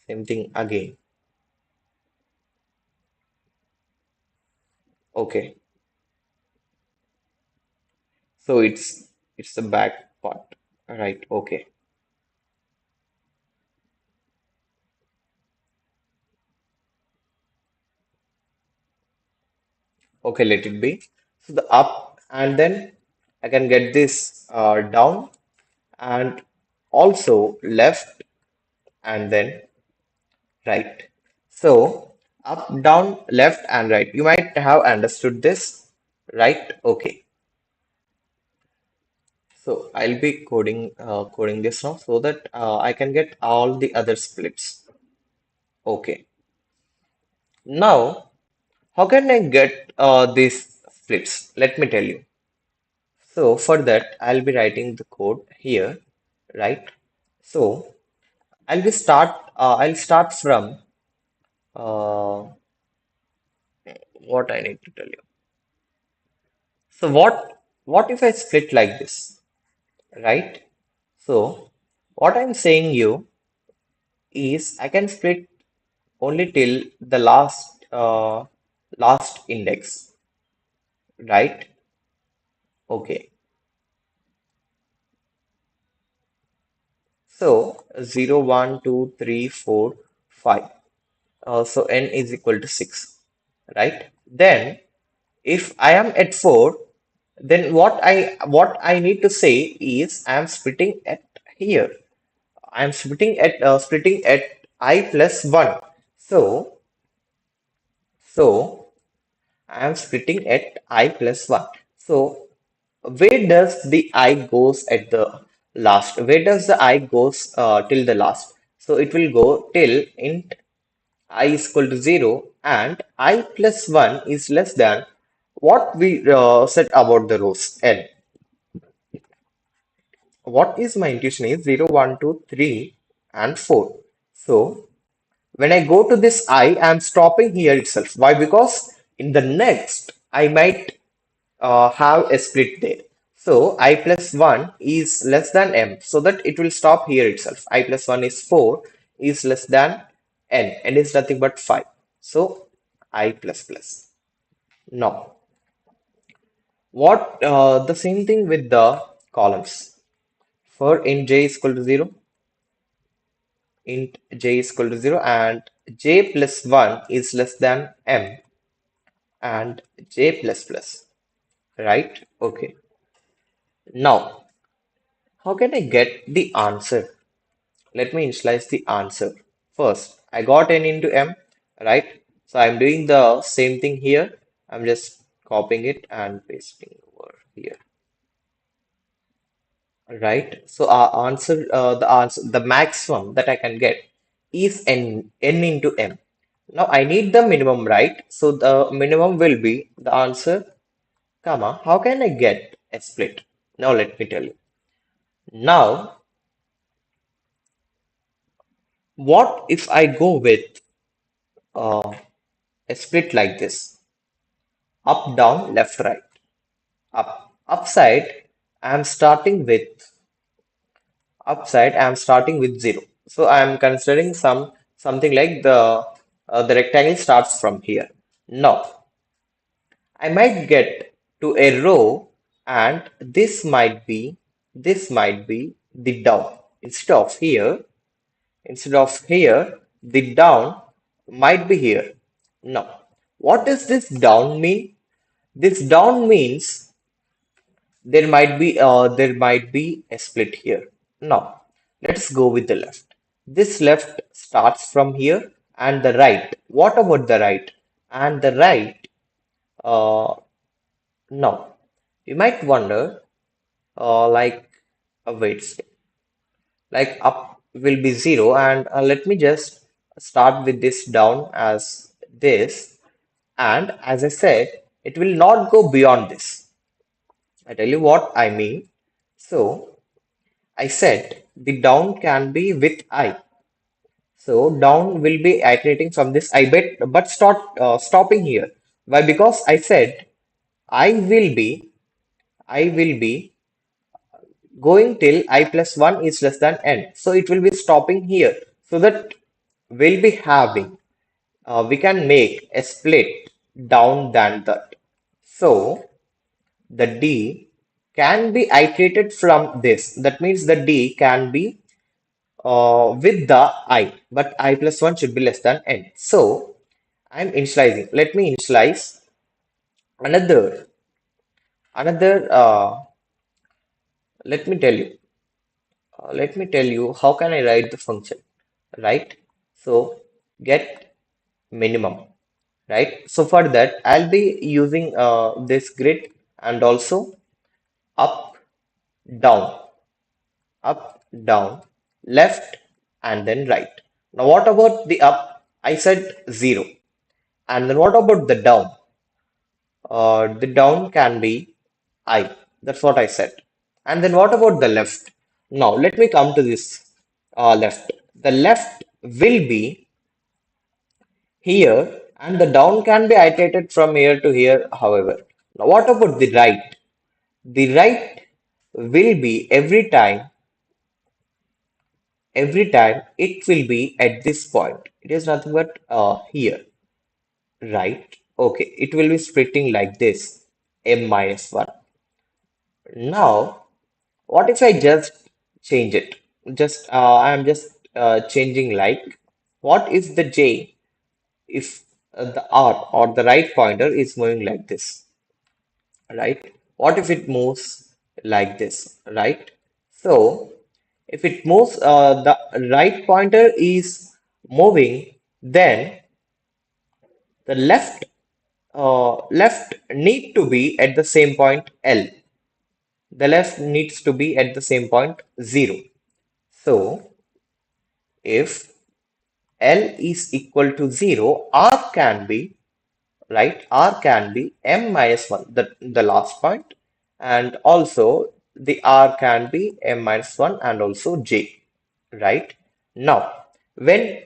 thing again. Okay, so it's the back part, right? Okay, okay, let it be. So the up, and then I can get this down, and also left, and then right. So up, down, left, and right. You might have understood this, right? Okay. So I'll be coding this now so that I can get all the other splits. Okay. Now, how can I get these splits? Let me tell you. So for that, I'll be writing the code here, right? So I'll start from uh, what I need to tell you. So what if I split like this, right? So what I'm saying you is I can split. only till the last index, right? Okay. So 0, 1, 2, 3, 4, 5. So n is equal to 6, right? Then if I am at 4, then what I need to say is I am splitting at here. I am splitting at I plus 1. So so I am splitting at I plus 1. So where does the I goes at the last? Where does the I goes till the last? So it will go till int I is equal to 0 and I plus 1 is less than what we said about the rows n. What is my intuition is 0, 1, 2, 3, and 4. So when I go to this I am stopping here itself. Why? Because in the next I might have a split there. So I plus 1 is less than m, so that it will stop here itself. I plus 1 is 4 is less than n is nothing but 5. So I plus plus. Now, what the same thing with the columns. For int j is equal to 0, int j is equal to 0, and j plus 1 is less than m and j plus plus, right? Okay. Now, how can I get the answer? Let me initialize the answer. First, I got n into m, right? So I'm doing the same thing here. I'm just copying it and pasting over here, right? So our answer, the maximum that I can get is n into m. Now I need the minimum, right? So the minimum will be the answer, comma. How can I get a split? Now let me tell you. Now, what if I go with uh, a split like this? Up, down, left, right. Up. I'm starting with 0. So I'm considering something like the rectangle starts from here. Now I might get to a row, and this might be the down. Instead of here, the down might be here. Now, what does this down mean? This down means there might be a split here. Now, let's go with the left. This left starts from here, and the right. What about the right? And the right, uh, now you might wonder, like, wait, like up will be 0, and let me just start with this down as this, and as I said, it will not go beyond this. I tell you what I mean. So I said the down can be with I. So down will be iterating from this I bet, but stopping here. Why? Because I said I will be I will be going till I plus 1 is less than n. So it will be stopping here. So that we'll be having we can make a split down than that. So the D can be iterated from this. That means the D can be with the I, but I plus 1 should be less than n. So I'm initializing. Let me initialize another. Let me tell you. Let me tell you how can I write the function, right? So get minimum, right? So for that, I'll be using this grid and also up, down, up, down, left, and then right. Now, what about the up? I said 0. And then what about the down? The down can be I. That's what I said. And then what about the left? Now, let me come to this left. The left will be here, and the down can be iterated from here to here, however. Now, what about the right? The right will be every time every time it will be at this point. It is nothing but here, right? Okay, it will be splitting like this, m minus 1. Now, what if I just change it? I'm just changing like, what if the j, if the r or the right pointer is moving like this, right? What if it moves like this, right? So, if it moves, the right pointer is moving, then the left need to be at the same point L. The left needs to be at the same point 0. So, if L is equal to 0, R can be, right? R can be m minus 1, the last point, and also the R can be m minus 1 and also j, right? Now, when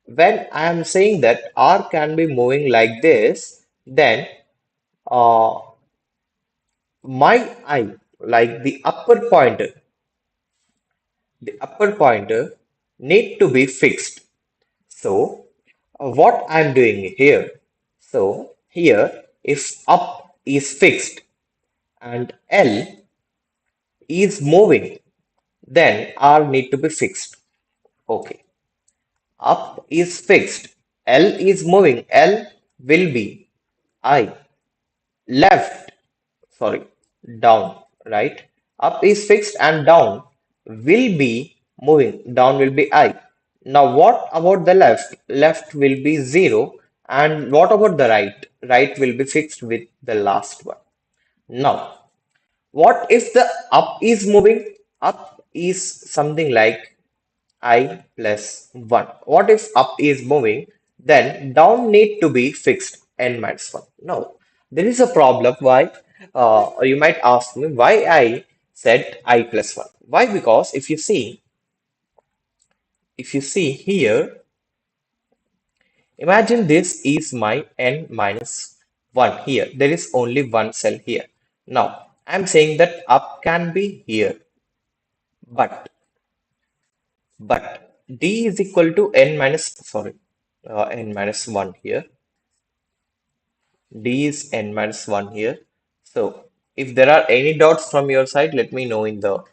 I am saying that R can be moving like this, then uh, my eye, like the upper pointer need to be fixed. So, what I'm doing here? So, here, if up is fixed and L is moving, then R need to be fixed. Okay, up is fixed, L is moving, L will be I. Left, sorry, down, right? Up is fixed and down will be moving. Down will be I. Now, what about the left? Left will be 0. And what about the right? Right will be fixed with the last one. Now, what if the up is moving? Up is something like I plus 1. What if up is moving? Then down need to be fixed n minus 1. No, there is a problem. Why? Or you might ask me why I said I plus 1. Why? Because if you see here, imagine this is my n minus 1 here. There is only one cell here. Now, I'm saying that up can be here, but d is equal to n minus, sorry, n minus 1 here. D is n minus 1 here. So, if there are any dots from your side, let me know in the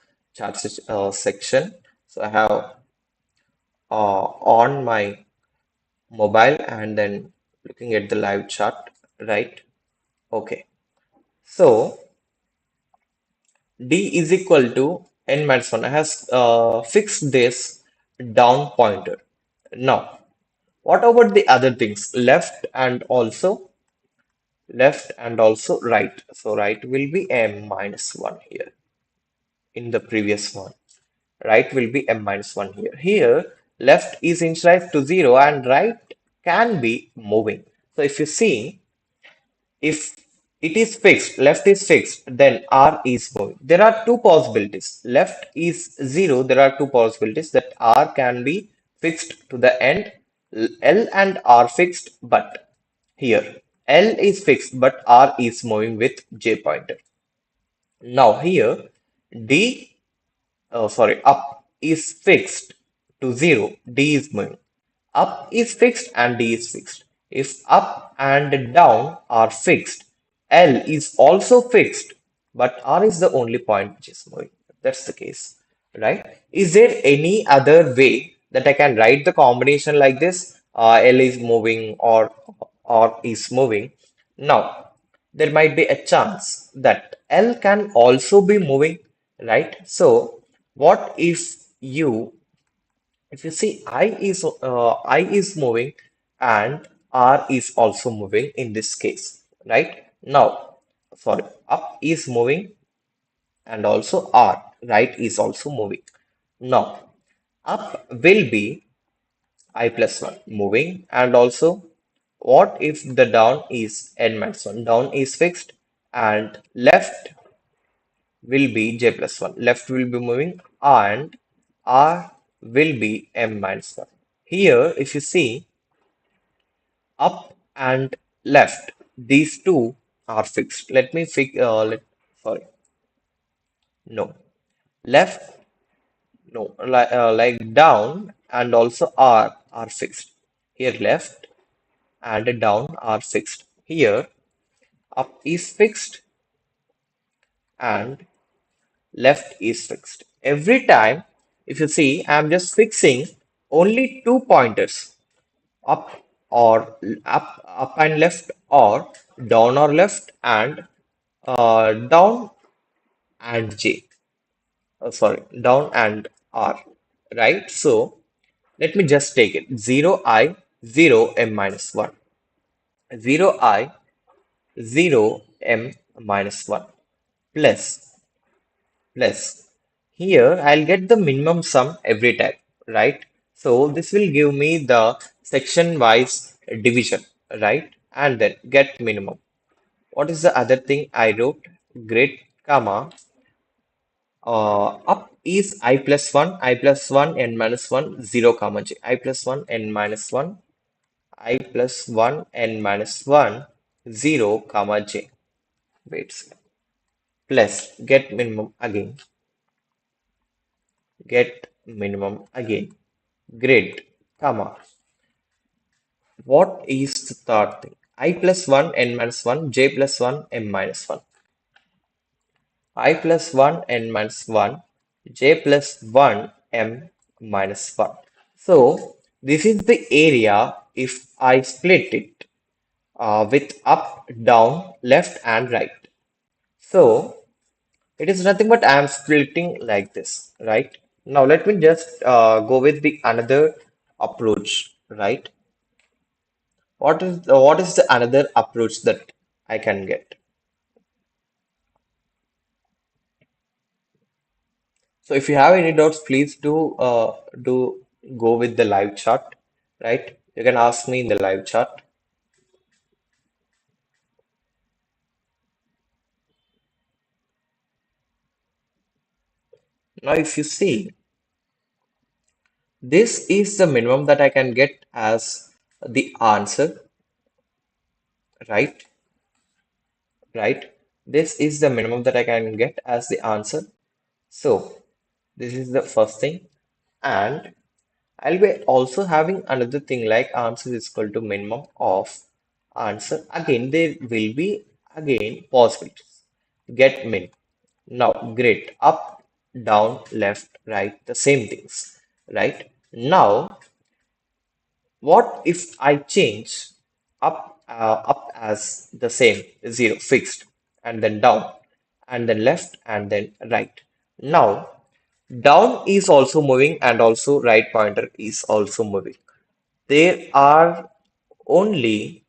section. So, I have on my mobile and then looking at the live chart, right? Okay. So, D is equal to n minus 1. I have fixed this down pointer. Now, what about the other things? Left and also right. So right will be m minus 1 here in the previous one. Right will be m minus 1 here. Here, left is initialized to 0 and right can be moving. So if you see, if it is fixed, left is fixed, then R is moving. There are two possibilities. Left is 0. There are two possibilities that R can be fixed to the end. L and R fixed, but here L is fixed, but R is moving with J pointer. Now here D, sorry, up is fixed to 0. D is moving. Up is fixed and D is fixed. If up and down are fixed, L is also fixed, but R is the only point which is moving. That's the case, right? Is there any other way that I can write the combination like this? L is moving or R is moving. Now, there might be a chance that L can also be moving, right? So, what if you see I is moving and R is also moving in this case, right? Now, sorry, up is moving and also R, right, is also moving. Now, up will be I plus 1 moving and also what if the down is n minus 1? Down is fixed and left will be j plus 1. Left will be moving and R will be m minus 1. Here, if you see up and left, these two are fixed. Let me fix, sorry, no. Left, no, like down and also R are fixed. Here left and down are fixed. Here up is fixed and left is fixed. Every time, if you see, I'm just fixing only two pointers, up or up and left, or down or left, and down and J. Sorry, down and R. Right? So let me just take it. 0I, 0m minus 1. 0I, 0m minus 1 plus plus. Here I'll get the minimum sum every time, right? So this will give me the section wise division, right? And then get minimum. What is the other thing I wrote? Grid, comma, up is I plus 1, I plus 1, n minus 1, 0, comma j. I plus 1, n minus 1, I plus 1, n minus 1, 0, comma j. Wait, plus get minimum again. Get minimum again. Grid, comma. What is the third thing? I plus 1, n minus 1, j plus 1, m minus 1. I plus 1, n minus 1, j plus 1, m minus 1. So, this is the area if I split it with up, down, left, and right. So, it is nothing but I am splitting like this, right? Now, let me just go with the another approach, right? What is the another approach that I can get? So if you have any doubts, please do go with the live chat, right? You can ask me in the live chat. Now, if you see, this is the minimum that I can get as the answer, right? Right? This is the minimum that I can get as the answer. So this is the first thing, and I'll be also having another thing like answer is equal to minimum of answer. Again, there will be again possibilities. Get min. Now, grid up, down, left, right, the same things, right? Now, what if I change up as the same, 0, fixed, and then down, and then left, and then right. Now, down is also moving, and also right pointer is also moving. There are only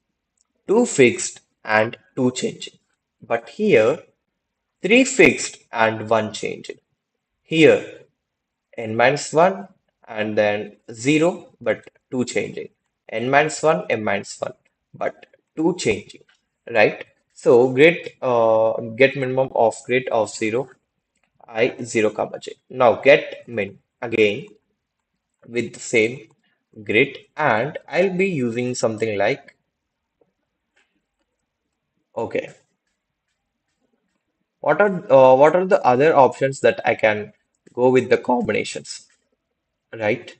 two fixed and two changing. But here, three fixed and one changing. Here, n minus 1 and then 0, but 2 changing. N minus 1, m minus 1, but 2 changing. Right? So, get minimum of grid of 0, I 0, comma j. Now, get min again with the same grid, and I'll be using something like, okay, what are the other options that I can go with the combinations, right?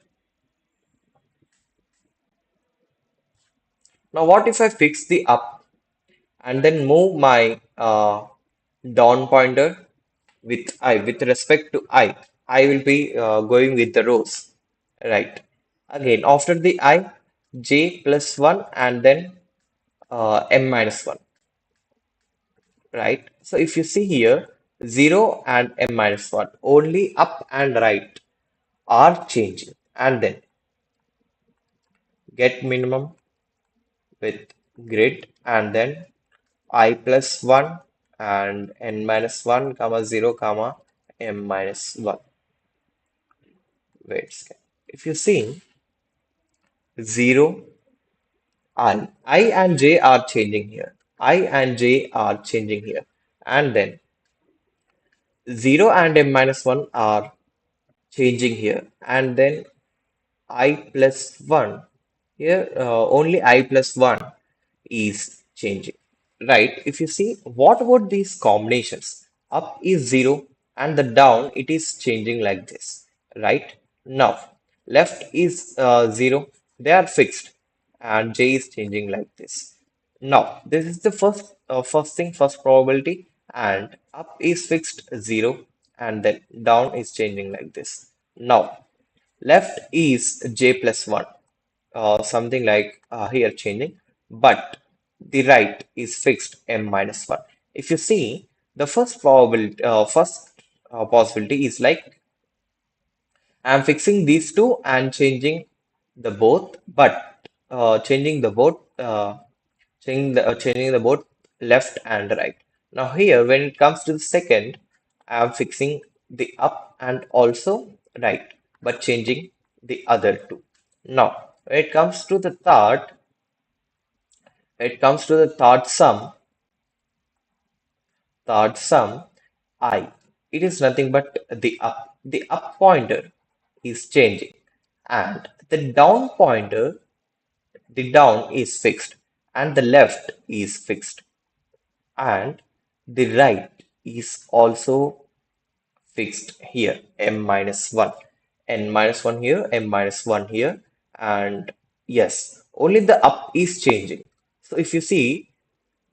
Now, what if I fix the up and then move my down pointer with I with respect to I will be going with the rows, right? Again, after the I, j plus 1 and then m minus 1, right? So if you see here, 0 and m minus 1, only up and right are changing. And then get minimum with grid and then I plus 1 and n minus 1, comma 0, comma m minus 1. Wait, if you see 0, I and j are changing here. I and j are changing here. And then 0 and m minus 1 are changing here. And then I plus 1. Here, only I plus 1 is changing. Right? If you see, what about these combinations? Up is 0 and the down, it is changing like this. right? Now, left is 0, they are fixed, and j is changing like this. Now, this is the first probability, and up is fixed 0, and then down is changing like this. Now, left is j plus 1, something like here changing, but the right is fixed m minus 1. If you see, the first possibility is like I'm fixing these two and changing the both, but changing the both left and right. Now here, when it comes to the second, I'm fixing the up and also right, but changing the other two. Now, when it comes to the third sum, I. It is nothing but the up. The up pointer is changing, and the down is fixed, and the left is fixed, and the right is also fixed here, m minus 1. N minus 1 here, m minus 1 here, and yes, only the up is changing. So if you see,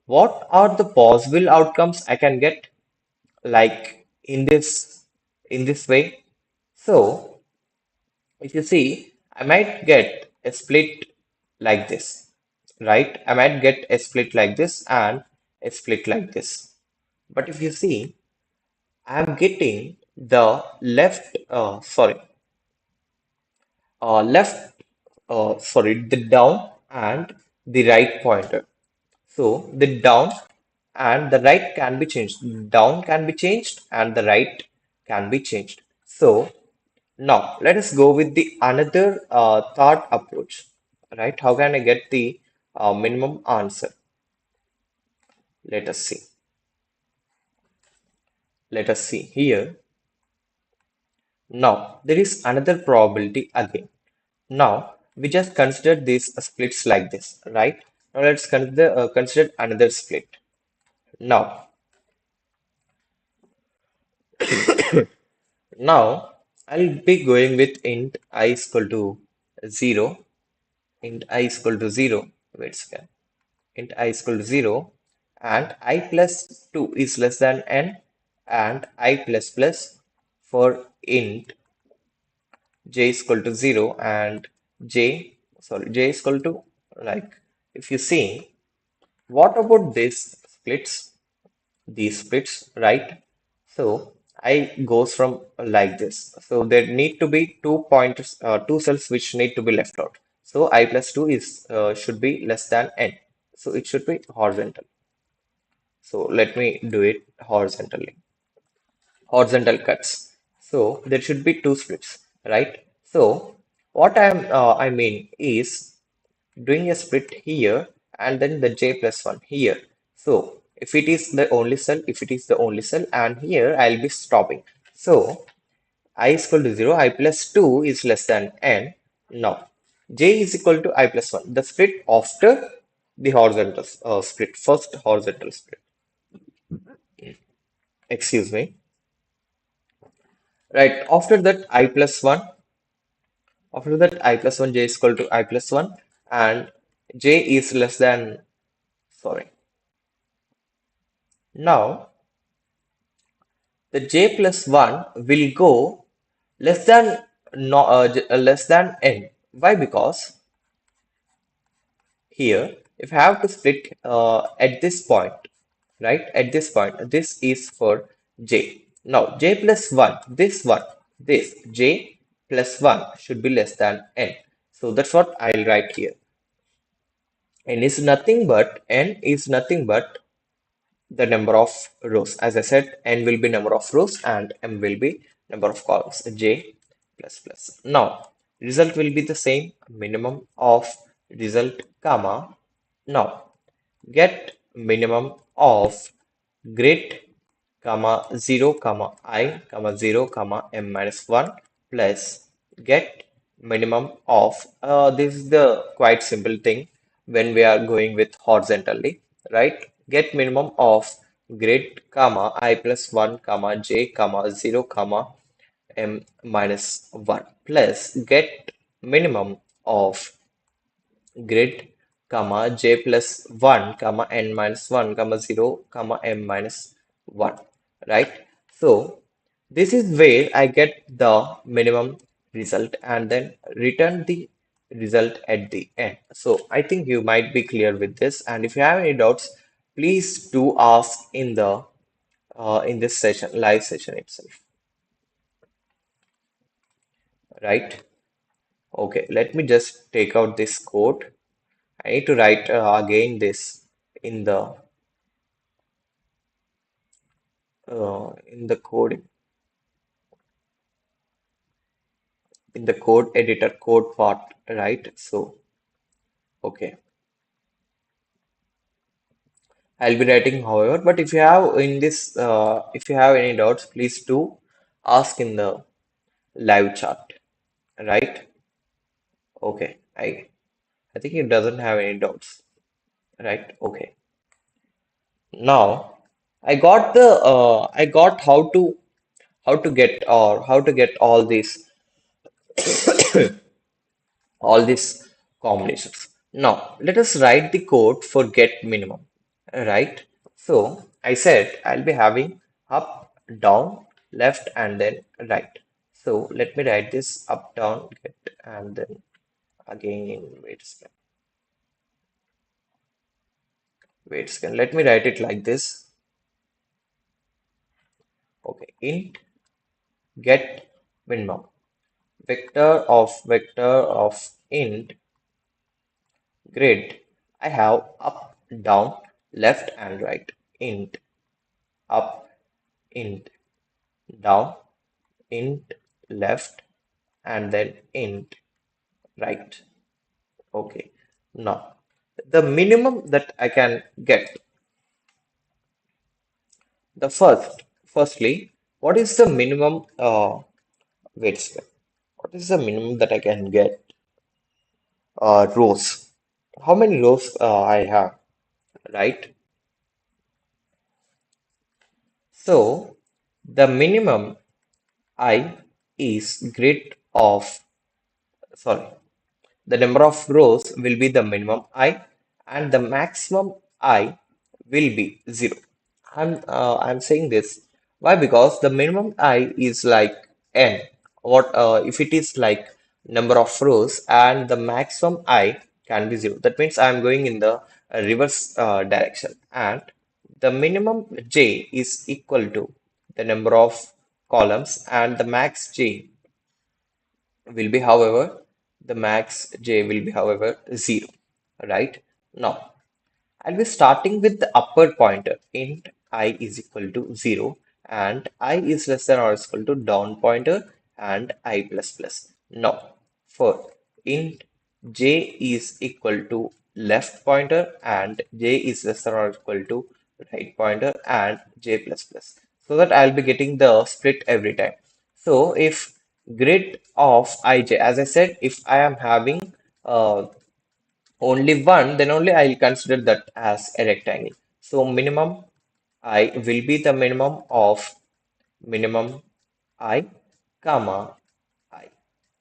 what are the possible outcomes I can get? Like in this way. So if you see, I might get a split like this, right? I might get a split like this and a split like this. But if you see, I'm getting the the down and the right pointer. So the down and the right can be changed. Down can be changed and the right can be changed. So now let us go with the another thought approach. Right? How can I get the minimum answer? Let us see. Let us see here. Now there is another probability again. Now we just consider these splits like this, right? Now let's consider another split. Now Now I'll be going with int I is equal to 0, int I is equal to 0, wait a second, int I is equal to 0, and I plus 2 is less than n, and I plus plus for int j is equal to 0 and j is equal to, like, if you see, what about these splits? These splits, right? So I goes from like this. So there need to be 2 pointers, two cells which need to be left out. So I plus 2 is should be less than n. So it should be horizontal. So let me do it horizontally. Horizontal cuts. So there should be two splits, right? So what I mean is doing a split here and then the j plus 1 here. So if it is the only cell, and here I'll be stopping. So I is equal to 0, I plus 2 is less than n. Now j is equal to I plus 1. The split after the horizontal split, first horizontal split. Excuse me. Right, after that I plus 1, j is equal to I plus 1, and j is less than, sorry. Now the j plus 1 will go less than no, less than n. Why? Because here, if I have to split at this point, right? At this point, this is for j. Now j plus 1, this j plus 1 should be less than n. So that's what I'll write here. N is nothing but the number of rows. As I said, n will be number of rows and m will be number of columns, j plus plus. Now, result will be the same, minimum of result, comma. Now, get minimum of grid, comma 0, comma I, comma 0, comma m minus 1 plus get minimum of, this is the quite simple thing when we are going with horizontally, right? Get minimum of grid, comma I plus 1, comma j, comma 0, comma m minus 1 plus get minimum of grid comma j plus 1 comma n minus 1 comma 0 comma m minus 1, right? So this is where I get the minimum result and then return the result at the end. So I think you might be clear with this, and if you have any doubts, please do ask in this session, live session itself, right? Okay, let me just take out this code. I need to write again this in the coding, in the code editor code part, right? So okay, I'll be writing however, but if you have in this if you have any doubts, please do ask in the live chat, right? Okay, I think it doesn't have any doubts, right? Okay, now I got how to get or how to get all these combinations. Now, let us write the code for get minimum, right? So, I said I'll be having up, down, left, and then right. So, let me write this up, down, get, and then again, wait a second. Let me write it like this. Okay, int get minimum, vector of int grid. I have up, down, left, and right. Int up, int down, int left, and then int right. Okay. Now, the minimum that I can get, firstly, what is the minimum, wait a second. What is the minimum that I can get, rows? How many rows, I have, right? So, the minimum I is grid of, sorry, the number of rows will be the minimum I and the maximum I will be 0. I'm saying this. Why? Because the minimum I is like n. What if it is like number of rows and the maximum I can be 0. That means I'm going in the reverse direction, and the minimum j is equal to the number of columns and the max j will be, however, the max j will be, however, 0, right? Now, I'll be starting with the upper pointer, int I is equal to 0, and I is less than or equal to down pointer and I plus plus. Now, for int j is equal to left pointer and j is less than or equal to right pointer and j plus plus. So that I'll be getting the split every time. So if grid of ij, as I said, if I am having only one, then only I'll consider that as a rectangle. So minimum I will be the minimum of minimum I, comma I.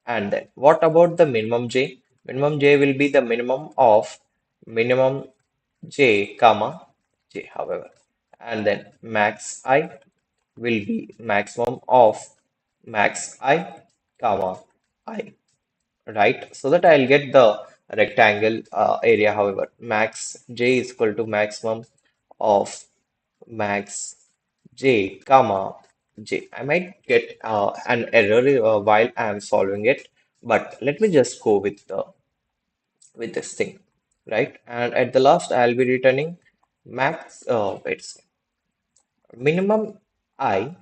And then what about the minimum j? Minimum j will be the minimum of minimum j, comma j, however. And then max I will be maximum of max I, comma I, right? So that I'll get the rectangle area. However, max j is equal to maximum of max j, comma j. I might get an error while I'm solving it, but let me just go with this thing, right? And at the last, I'll be returning max. It's minimum I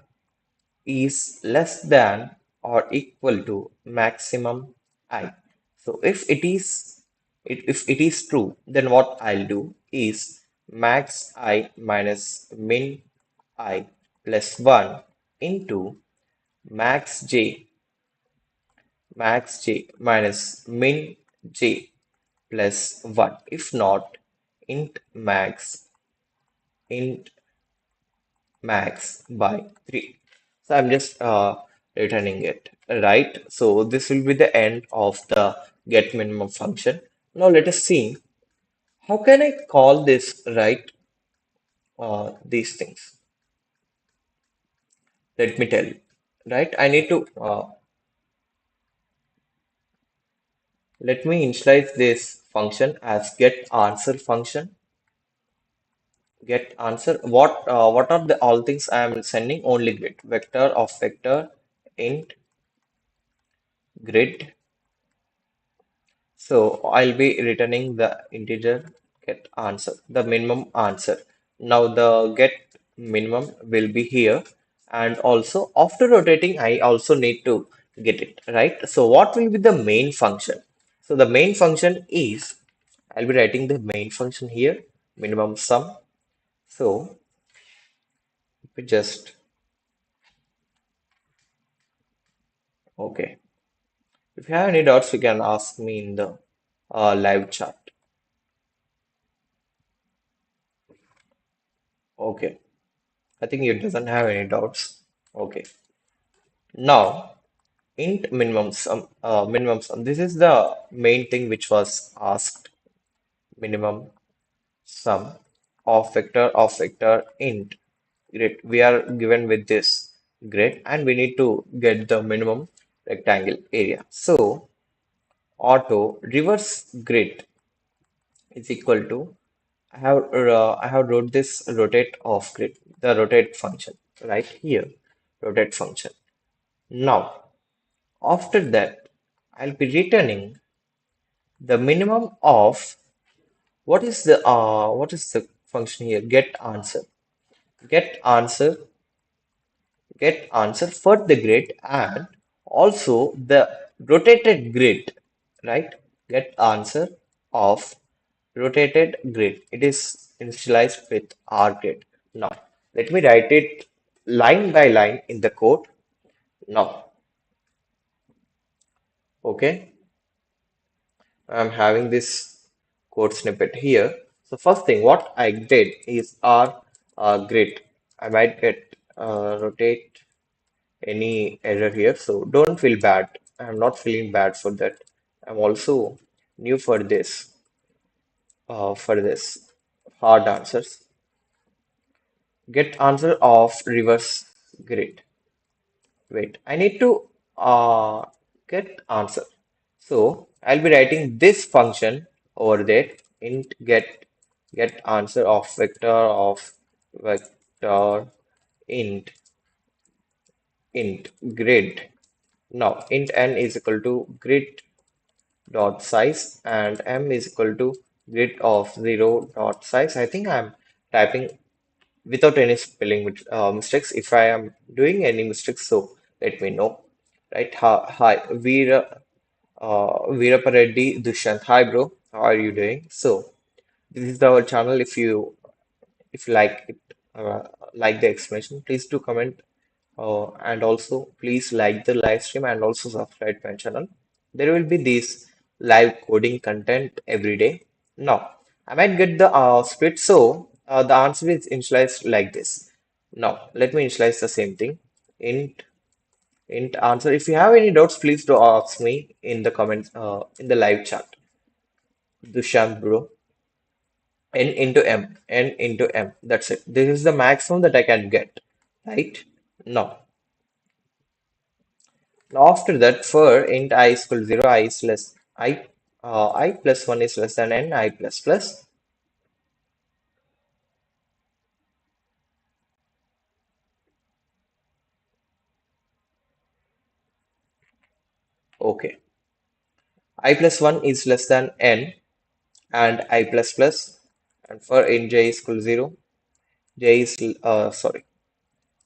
is less than or equal to maximum I. So if it is true, then what I'll do is max I minus min I plus 1 into max j minus min j plus 1. If not, int int max by 3. So I'm just returning it, right? So this will be the end of the get minimum function. Now let us see how can I call this, right? These things. Let me tell you, right? I need to let me initialize this function as get answer function. Get answer. What are the all things I am sending? Only grid vector of vector int grid. So I'll be returning the integer get answer, the minimum answer. Now the get minimum will be here, and also after rotating, I also need to get it, right? So what will be the main function? So the main function is I'll be writing the main function here, minimum sum. So we just okay. If you have any doubts, you can ask me in the live chat. Okay. I think it doesn't have any doubts. Okay. Now, int minimum sum. This is the main thing which was asked. Minimum sum of vector int grid. We are given with this grid, and we need to get the minimum rectangle area. So, auto reverse grid is equal to I have wrote this rotate of grid, the rotate function right here, rotate function. Now, after that, I'll be returning the minimum of what is the function here? Get answer, get answer for the grid and also the rotated grid, right? Get answer of rotated grid. It is initialized with R grid. Now, let me write it line by line in the code. Now, okay. I'm having this code snippet here. So first thing, what I did is R grid. I might get rotate any error here, so don't feel bad. I'm not feeling bad for that. I'm also new for this hard answers. Get answer of reverse grid. Wait, I need to get answer. So I'll be writing this function over there int get answer of vector int int grid. Now int n is equal to grid dot size and m is equal to grid of 0 dot size. I think I'm typing without any spelling mistakes. If I am doing any mistakes, so let me know. Right? Hi, Veerapareddy Dushyant. Hi, bro. How are you doing? So, this is our channel. If you like it, like the explanation, please do comment. And also, please like the live stream and also subscribe to my channel. There will be this live coding content every day. Now, I might get the split. So, the answer is initialized like this. Now, let me initialize the same thing. Int int answer. If you have any doubts, please do ask me in the comments in the live chat. Dushyant bro. N into M. That's it. This is the maximum that I can get. Right? Now after that, for int I is equal to 0, I is less I plus 1 is less than n, I plus plus. Okay. I plus 1 is less than n and I plus plus. And for int j is equal to 0, j is sorry.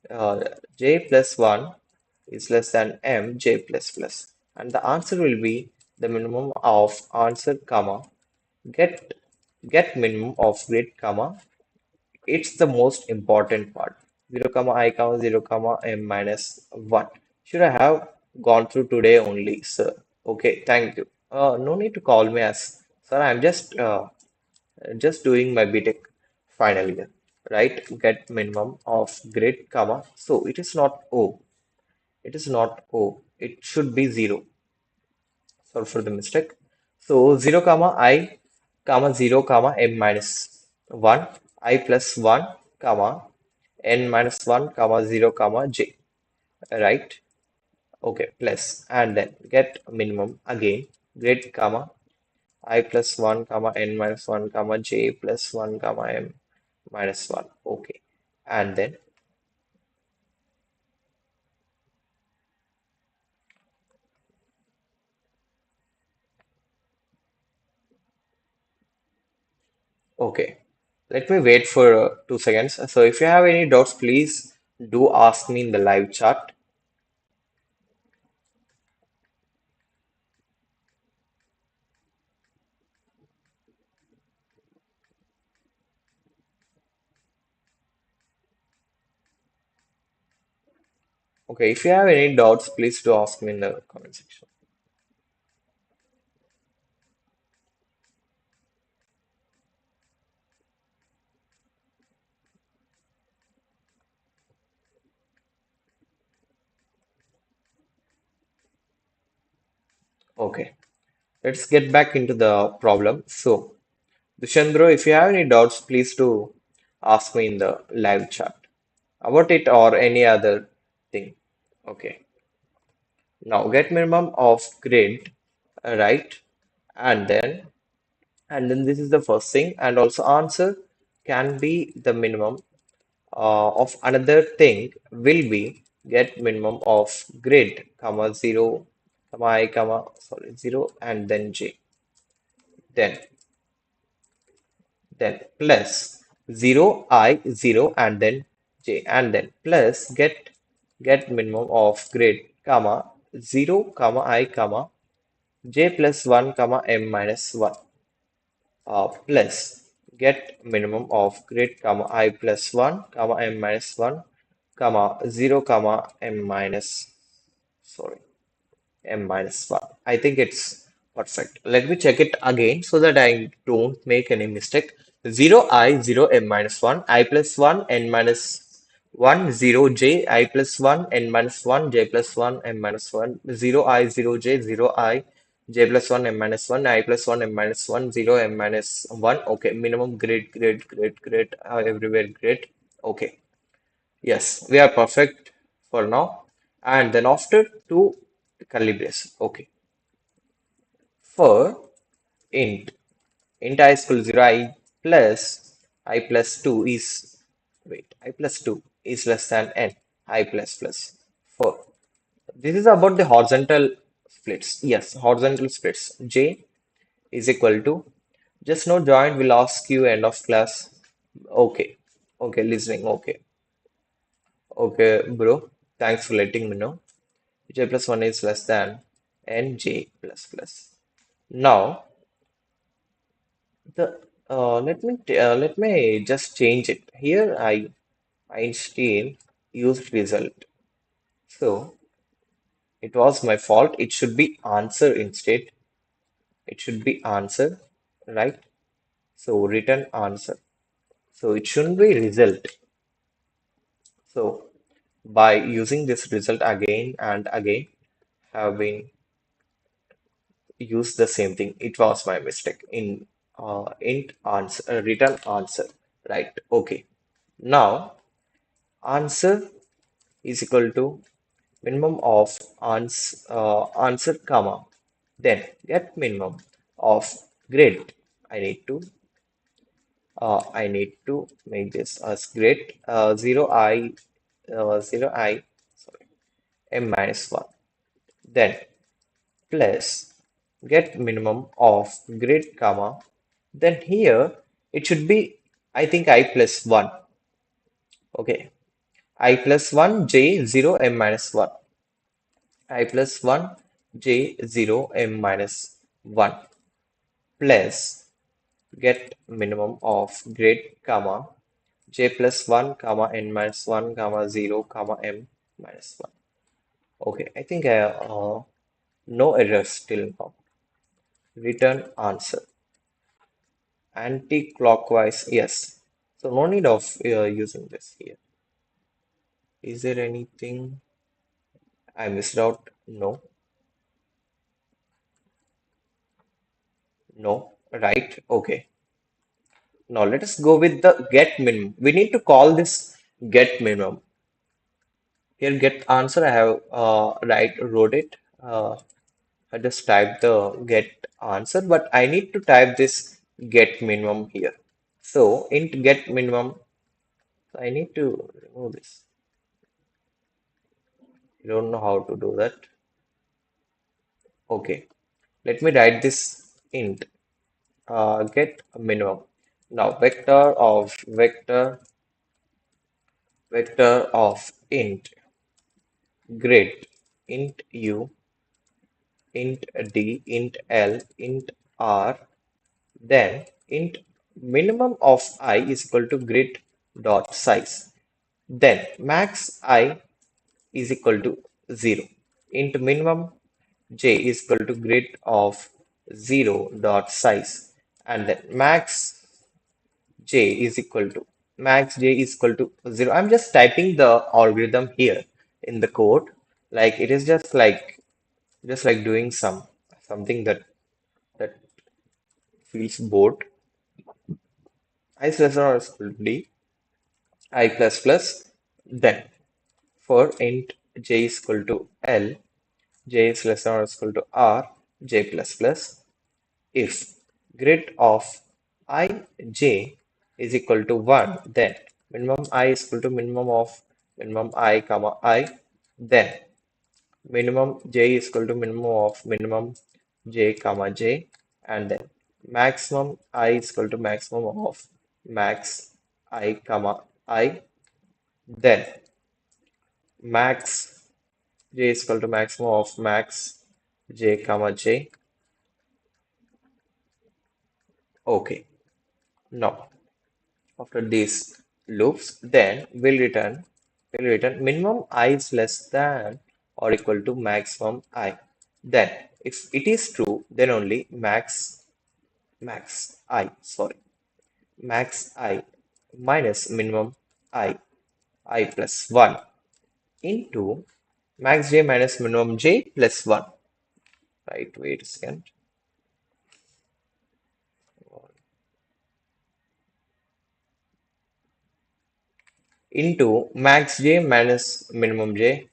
uh, j plus 1 is less than m j plus plus, and the answer will be the minimum of answer comma get get minimum of grid comma. It's the most important part. 0 comma I comma 0 comma m minus 1 should I have gone through today only, sir. Okay, thank you. No need to call me as sir. I'm just doing my BTech final year, right? Get minimum of grade, comma. So it is not O. It is not O. It should be 0. Sorry for the mistake. So 0 comma I comma 0 comma m minus 1 I plus 1 comma n minus 1 comma 0 comma j. Right? Okay, plus and then get minimum again grade comma I plus 1 comma n minus 1 comma j plus 1 comma m minus 1. Okay. And then, okay. Let me wait for 2 seconds. So if you have any doubts, please do ask me in the live chat. Okay, if you have any doubts, please do ask me in the comment section. Okay, let's get back into the problem. So, Dushendra, if you have any doubts, please do ask me in the live chat about it or any other thing. Okay, now get minimum of grade, right? And then this is the first thing, and also answer can be the minimum of another thing will be get minimum of grid comma 0 comma I comma sorry 0 and then j then plus 0 I 0 and then j and then plus get minimum of grid comma 0 comma I comma j plus 1 comma m minus 1 plus get minimum of grid comma I plus 1 comma m minus 1 comma 0 comma m minus sorry m minus 1. I think it's perfect. Let me check it again so that I don't make any mistake. 0 I 0 m minus 1 I plus 1 n minus 1 0 j I plus 1 n minus 1 j plus 1 m minus 1 0 I 0 j 0 I j plus 1 m minus 1 I plus 1 m minus 1 0 m minus 1. Okay, minimum grade everywhere grade. Okay. Yes, we are perfect for now. And then after two curly braces. Okay. For int, int I is equal to 0, I plus 2 is, wait, I plus 2 is less than n, I plus plus 4. This is about the horizontal splits. Yes, horizontal splits. J is equal to, just no joint will ask you end of class. Okay. Okay, listening. Okay. Okay, bro. Thanks for letting me know. J plus 1 is less than nj plus plus. Now, the let me just change it. Here I instead used result. So it was my fault. It should be answer instead. It should be answer, right? So return answer. So it shouldn't be result. So by using this result again and again, have been use the same thing. It was my mistake in int answer return answer. Right. Okay. Now answer is equal to minimum of answer comma. Then get minimum of grade. I need to make this as grade 0 I sorry m minus 1. Then plus get minimum of grid comma then here it should be I think I plus 1. Okay, I plus 1 j 0 m minus 1 I plus 1 j 0 m minus 1 plus get minimum of grid comma j plus 1 comma n minus 1 comma 0 comma m minus 1. Okay, I think no errors till now. Return answer. Anti-clockwise, yes. So no need of using this here. Is there anything? I missed out. No, no, right? Okay. Now let us go with the get minimum. We need to call this get minimum. Here get answer I have wrote it. I just typed the get answer, but I need to type this get minimum here. So int get minimum, I need to remove this. I don't know how to do that. Okay, let me write this int get minimum. Now vector of int grid int u int d int l int r, then int minimum of I is equal to grid dot size. Then max I is equal to 0. Int minimum j is equal to grid of 0 dot size. And then j is equal to max j is equal to 0. I'm just typing the algorithm here in the code. Like it is just like doing something that feels bored. I is less than or equal to d I plus plus, then for int j is equal to L, j is less than or equal to R, j plus plus, if grid of I j is equal to 1, then minimum I is equal to minimum of minimum I comma I, then minimum j is equal to minimum of minimum j comma j, and then maximum I is equal to maximum of max I comma I, then max j is equal to maximum of max j comma j. Okay. Now after these loops, then we'll return minimum I is less than or equal to maximum I. Then if it is true, then only max I minus minimum I plus 1 into max j minus minimum j plus 1. Right, wait a second. Into max j minus minimum j,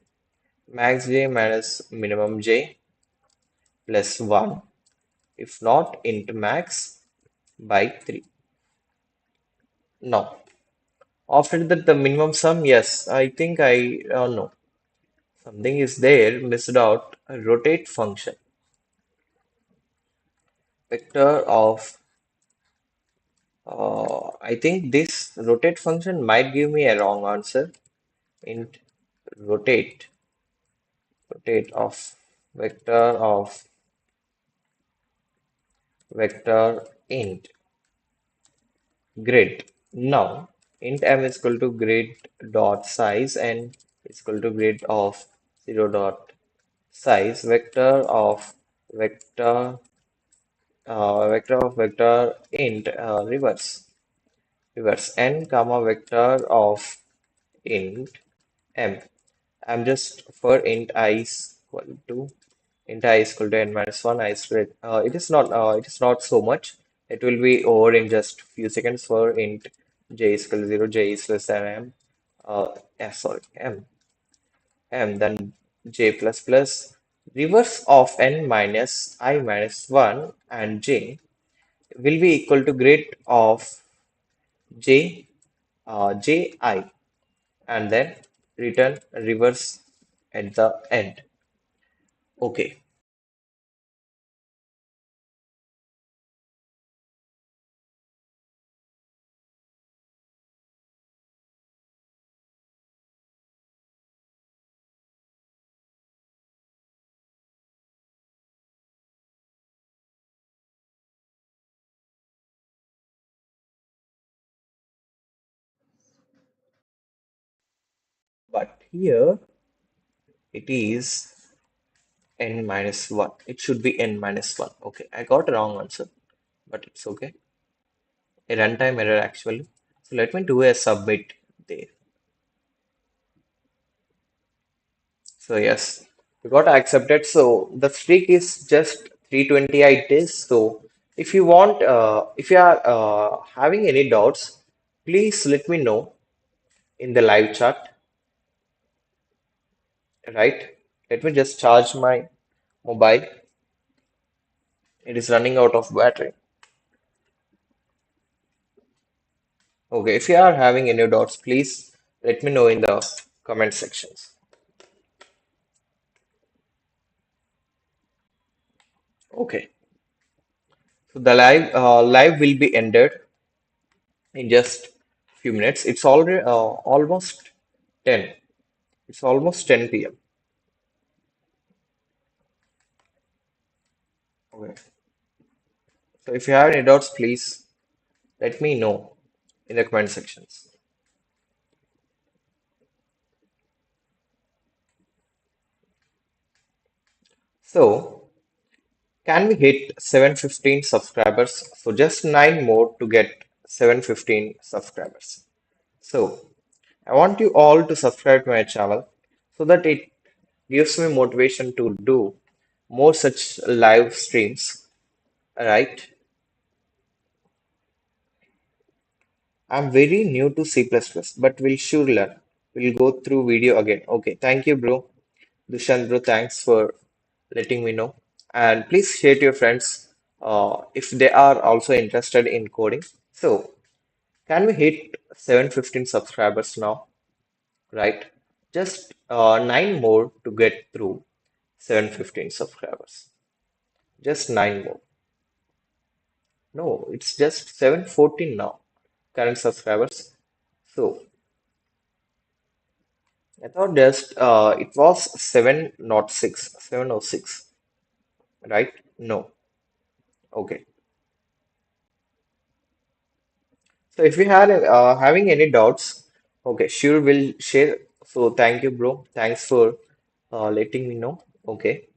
max j minus minimum j plus 1, if not into max by 3. Now, after that, the minimum sum, yes, I think no, something is there, missed out, a rotate function. Vector of, I think this rotate function might give me a wrong answer. Int rotate, rotate of vector int grid. Now, int m is equal to grid dot size and is equal to grid of 0 dot size vector int reverse n comma vector of int m. I'm just for int I is equal to n minus 1 I squared. It is not so much. It will be over in just few seconds for int j is equal to 0, j is less than m. Yeah, sorry, m, then j plus plus reverse of n minus I minus 1 and j will be equal to grid of j ji, and then return reverse at the end. Okay. But here it is n minus 1. It should be n minus 1. Okay, I got a wrong answer, but it's okay. A runtime error actually. So let me do a submit there. So yes. You got accepted. So the streak is just 328 days. So if you want, if you are having any doubts, please let me know in the live chat, right? Let me just charge my mobile. It is running out of battery. Okay, if you are having any doubts, please let me know in the comment sections. Okay, so the live will be ended in just few minutes. It's already almost 10. It's almost 10 p.m. Okay. So if you have any doubts, please let me know in the comment sections. So can we hit 715 subscribers? So just 9 more to get 715 subscribers. So I want you all to subscribe to my channel so that it gives me motivation to do more such live streams. Right? I'm very new to C++, but will sure learn. We'll go through video again. Okay, thank you, bro. Dushan, bro, thanks for letting me know. And please share to your friends if they are also interested in coding. So, can we hit 715 subscribers now? Right? Just 9 more to get through 715 subscribers. Just 9 more. No, it's just 714 now, current subscribers. So, I thought just it was 706, 706, right? No. Okay. So if you had having any doubts, okay, sure we'll share. So thank you, bro. Thanks for letting me know. Okay.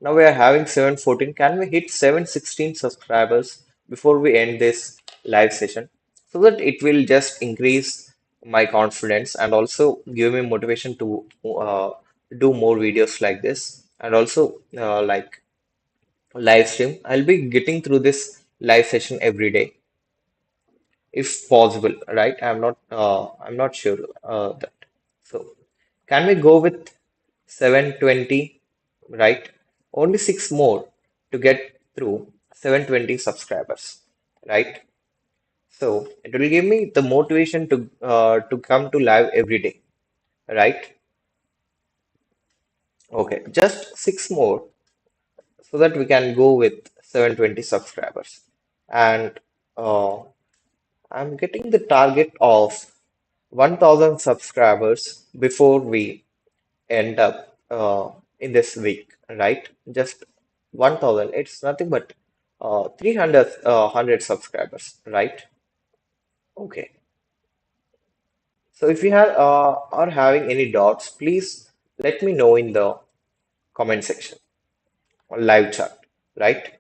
Now we are having 714. Can we hit 716 subscribers before we end this live session? So that it will just increase my confidence and also give me motivation to do more videos like this and also like live stream. I'll be getting through this live session every day if possible, right? I'm not sure that. So can we go with 720, right? Only 6 more to get through 720 subscribers, right? So it will give me the motivation to come to live every day, right? Okay, just 6 more so that we can go with 720 subscribers. And uh, I'm getting the target of 1000 subscribers before we end up in this week, right? Just 1000. It's nothing but 300 100 subscribers, right? Okay. So if you have are having any doubts, please let me know in the comment section or live chat, right?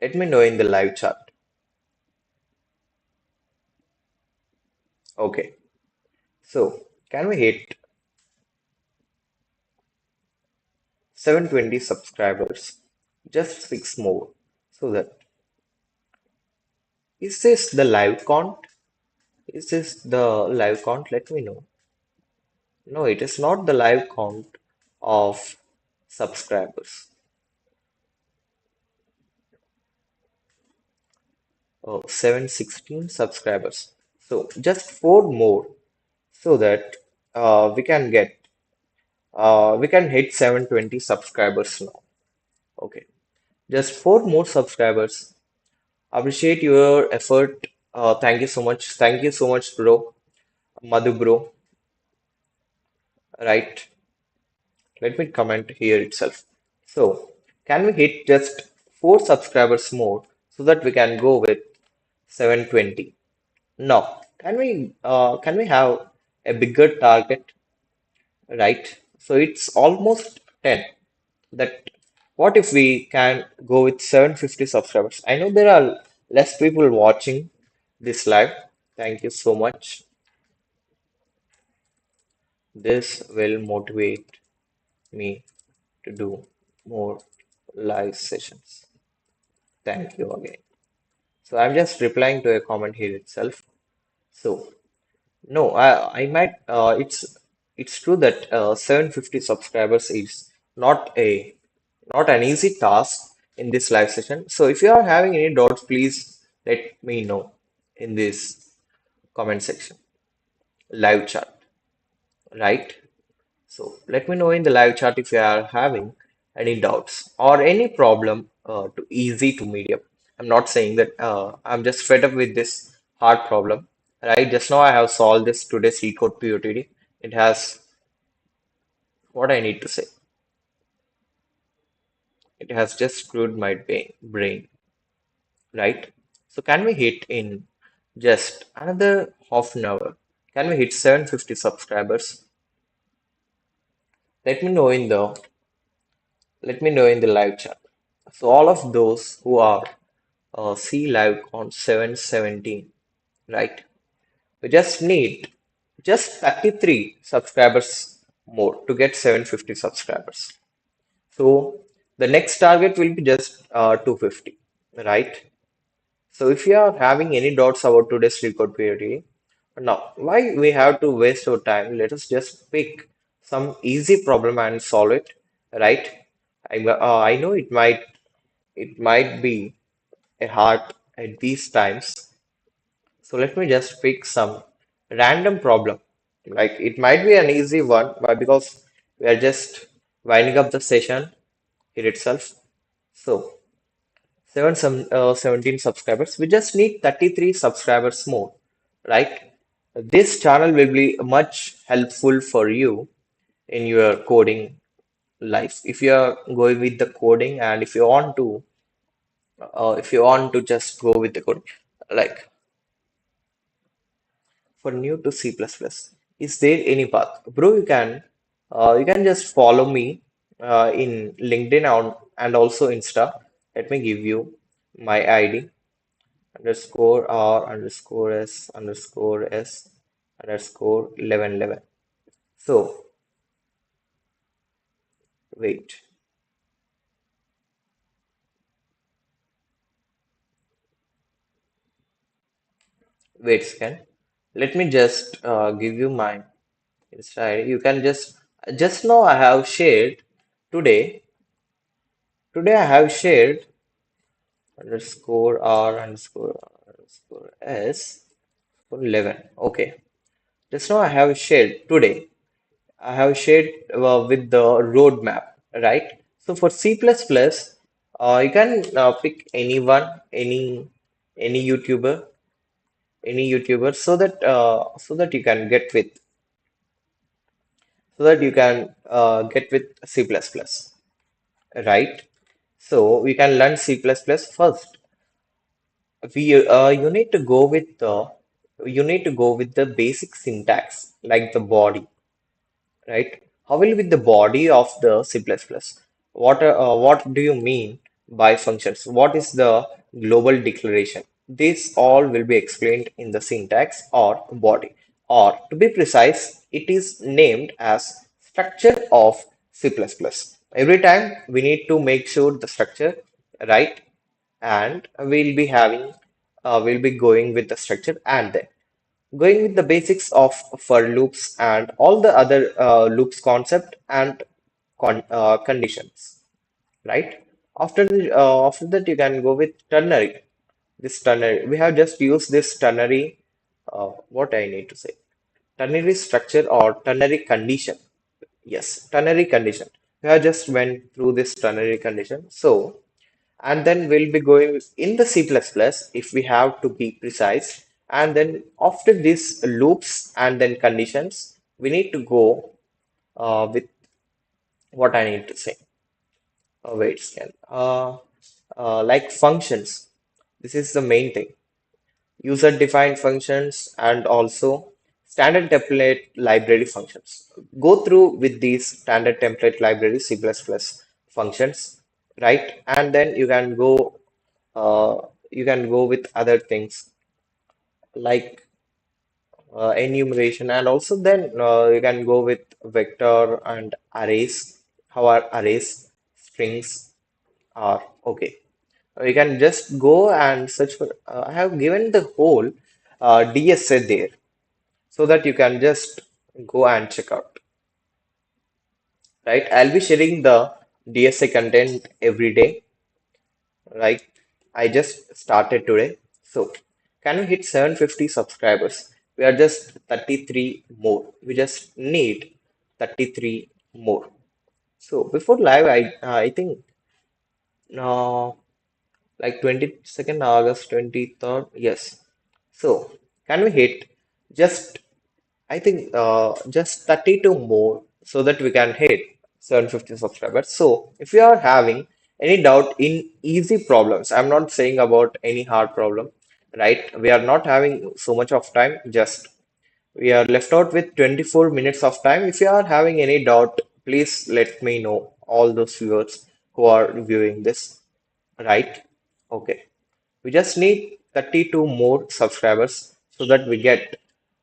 Let me know in the live chat. Okay. So can we hit 720 subscribers? Just 6 more. So that is this the live count? Is this the live count? Let me know. No, it is not the live count of subscribers. Oh, 716 subscribers. So just 4 more so that we can hit 720 subscribers now. Okay. Just 4 more subscribers. Appreciate your effort. Thank you so much. Thank you so much, bro. Madhu, bro. Right. Let me comment here itself. So, can we hit just 4 subscribers more so that we can go with 720? No. Can we have a bigger target, right? So it's almost 10. That what if we can go with 750 subscribers? I know there are less people watching this live. Thank you so much. This will motivate. me to do more live sessions. Thank you again. So I'm just replying to a comment here itself. So no, I might. It's true that 750 subscribers is not an easy task in this live session. So if you are having any doubts, please let me know in this comment section, live chat, right? So let me know in the live chat if you are having any doubts or any problem to easy to medium. I'm not saying that I'm just fed up with this hard problem, right? Just now I have solved this today's LeetCode POTD. It has what I need to say. It has just screwed my brain, right? So can we hit in just another half an hour? Can we hit 750 subscribers? Let me know in the let me know in the live chat. So all of those who are see live on 717, right? We just need just 33 subscribers more to get 750 subscribers. So the next target will be just 250, right? So if you are having any doubts about today's record period, now why we have to waste our time? Let us just pick some easy problem and solve it, right? I know it might be a hard at these times. So let me just pick some random problem. Like it might be an easy one, but because we are just winding up the session here itself. So 17 subscribers. We just need 33 subscribers more, right? This channel will be much helpful for you in your coding life. If you are going with the coding and if you want to just go with the coding, like for new to C++. Is there any path? Bro, you can just follow me in LinkedIn and also Insta. Let me give you my ID underscore R underscore S underscore 1111. So wait, wait scan. Let me just give you my Insta ID. You can just now I have shared today. Today I have shared underscore S for 11. Okay. Just now I have shared today. I have shared with the roadmap, right? So for C++, you can pick anyone, any any YouTuber, so that you can get with C++, right? So we can learn C++ first. You need to go with the basic syntax like the body, right? How will with the body of the C++? What do you mean by functions? What is the global declaration? This all will be explained in the syntax or body. Or to be precise, it is named as structure of C++. Every time we need to make sure the structure, right? And we'll be going with the structure and then going with the basics of for loops and all the other loops concept and conditions, right? After that, you can go with ternary. This ternary, we have just used this ternary. What I need to say, ternary structure or ternary condition. Yes, ternary condition. We have just went through this ternary condition. So and then we'll be going in the C++ if we have to be precise. And then after these loops and then conditions, we need to go with what I need to say. Wait, scan. Like functions. This is the main thing. User-defined functions and also standard template library functions. Go through with these standard template library C++ functions, right? And then you can go with other things like enumeration, and also then you can go with vector and arrays. how our arrays, strings are. Okay. You can just go and search for. I have given the whole DSA there so that you can just go and check out. Right? I'll be sharing the DSA content every day. Right? I just started today. So, can we hit 750 subscribers? We are just 33 more. We just need 33 more. So, before live, I think uh, like 22nd August, 23rd. Yes. So, can we hit just I think just 32 more so that we can hit 750 subscribers. So if you are having any doubt in easy problems, I'm not saying about any hard problem, right? We are not having so much of time, just we are left out with 24 minutes of time. If you are having any doubt, please let me know, all those viewers who are viewing this, right? Okay. We just need 32 more subscribers so that we get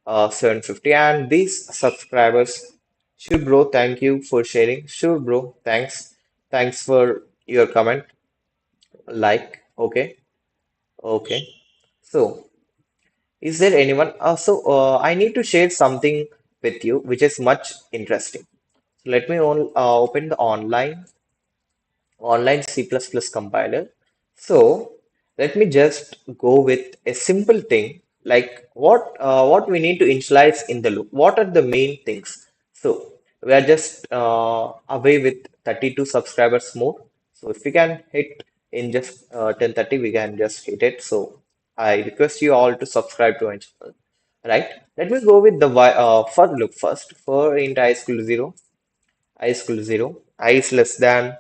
750. And these subscribers, sure, bro, thank you for sharing. Sure, bro, thanks. Thanks for your comment. Like, okay, okay. So, is there anyone? I need to share something with you which is much interesting. So, let me open the online C++ compiler. So let me just go with a simple thing like what we need to initialize in the loop. What are the main things? So we are just away with 32 subscribers more. So if we can hit in just 10:30, we can just hit it. So I request you all to subscribe to my channel. Right? Let me go with the for loop first. For int I is equal to 0, I is equal to 0, I is less than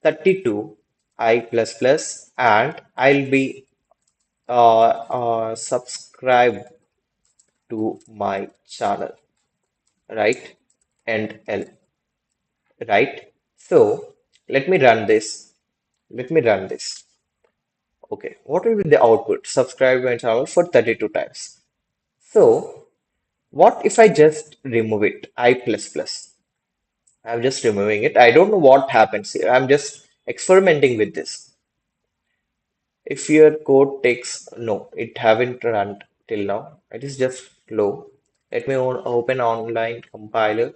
32 I plus plus and I'll be subscribe to my channel, right? And L, right? So let me run this. Let me run this. Okay, what will be the output? Subscribe my channel for 32 times. So what if I just remove it? I plus plus. I'm just removing it. I don't know what happens here. I'm just experimenting with this. If your code takes, no, it haven't run till now. It is just slow. Let me open online compiler,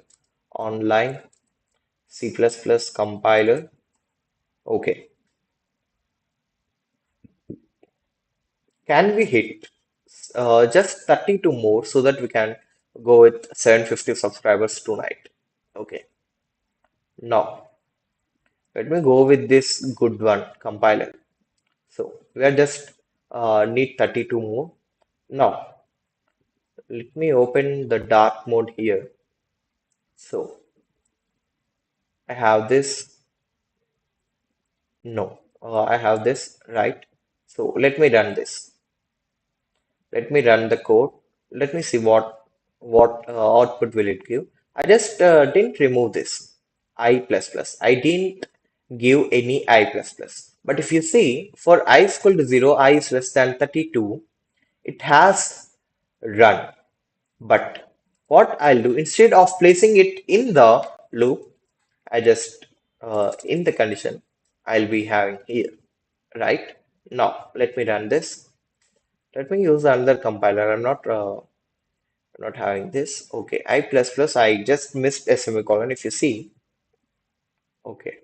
online C++ compiler. Okay. Can we hit just 32 more so that we can go with 750 subscribers tonight? Okay. Now, let me go with this good one compiler. So we are just need 32 more. Now, let me open the dark mode here. So I have this. No, I have this, right? So let me run this. Let me run the code. Let me see what output will it give. I just didn't remove this I plus plus. I didn't give any I plus plus. But if you see, for I is equal to 0, I is less than 32, it has run. But what I'll do, instead of placing it in the loop, I just in the condition I'll be having here, right? Now let me run this. Let me use another compiler. I'm not having this. Okay, I plus plus. I just missed a semicolon. If you see, okay,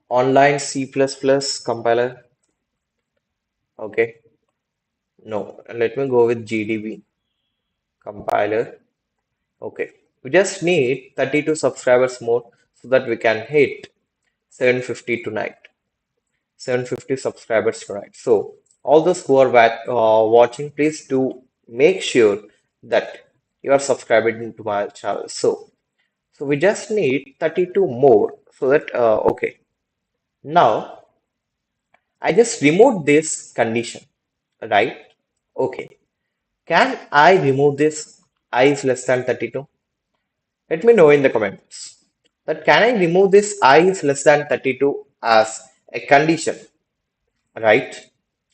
online C plus plus compiler. Okay, no. Let me go with GDB compiler. Okay, we just need 32 subscribers more so that we can hit 750 tonight. 750 subscribers tonight. So, all those who are watching, please do make sure that you are subscribing to my channel. So we just need 32 more so that, okay. Now, I just removed this condition, right? Okay. Can I remove this I is less than 32? Let me know in the comments that can I remove this I is less than 32 as a condition, right?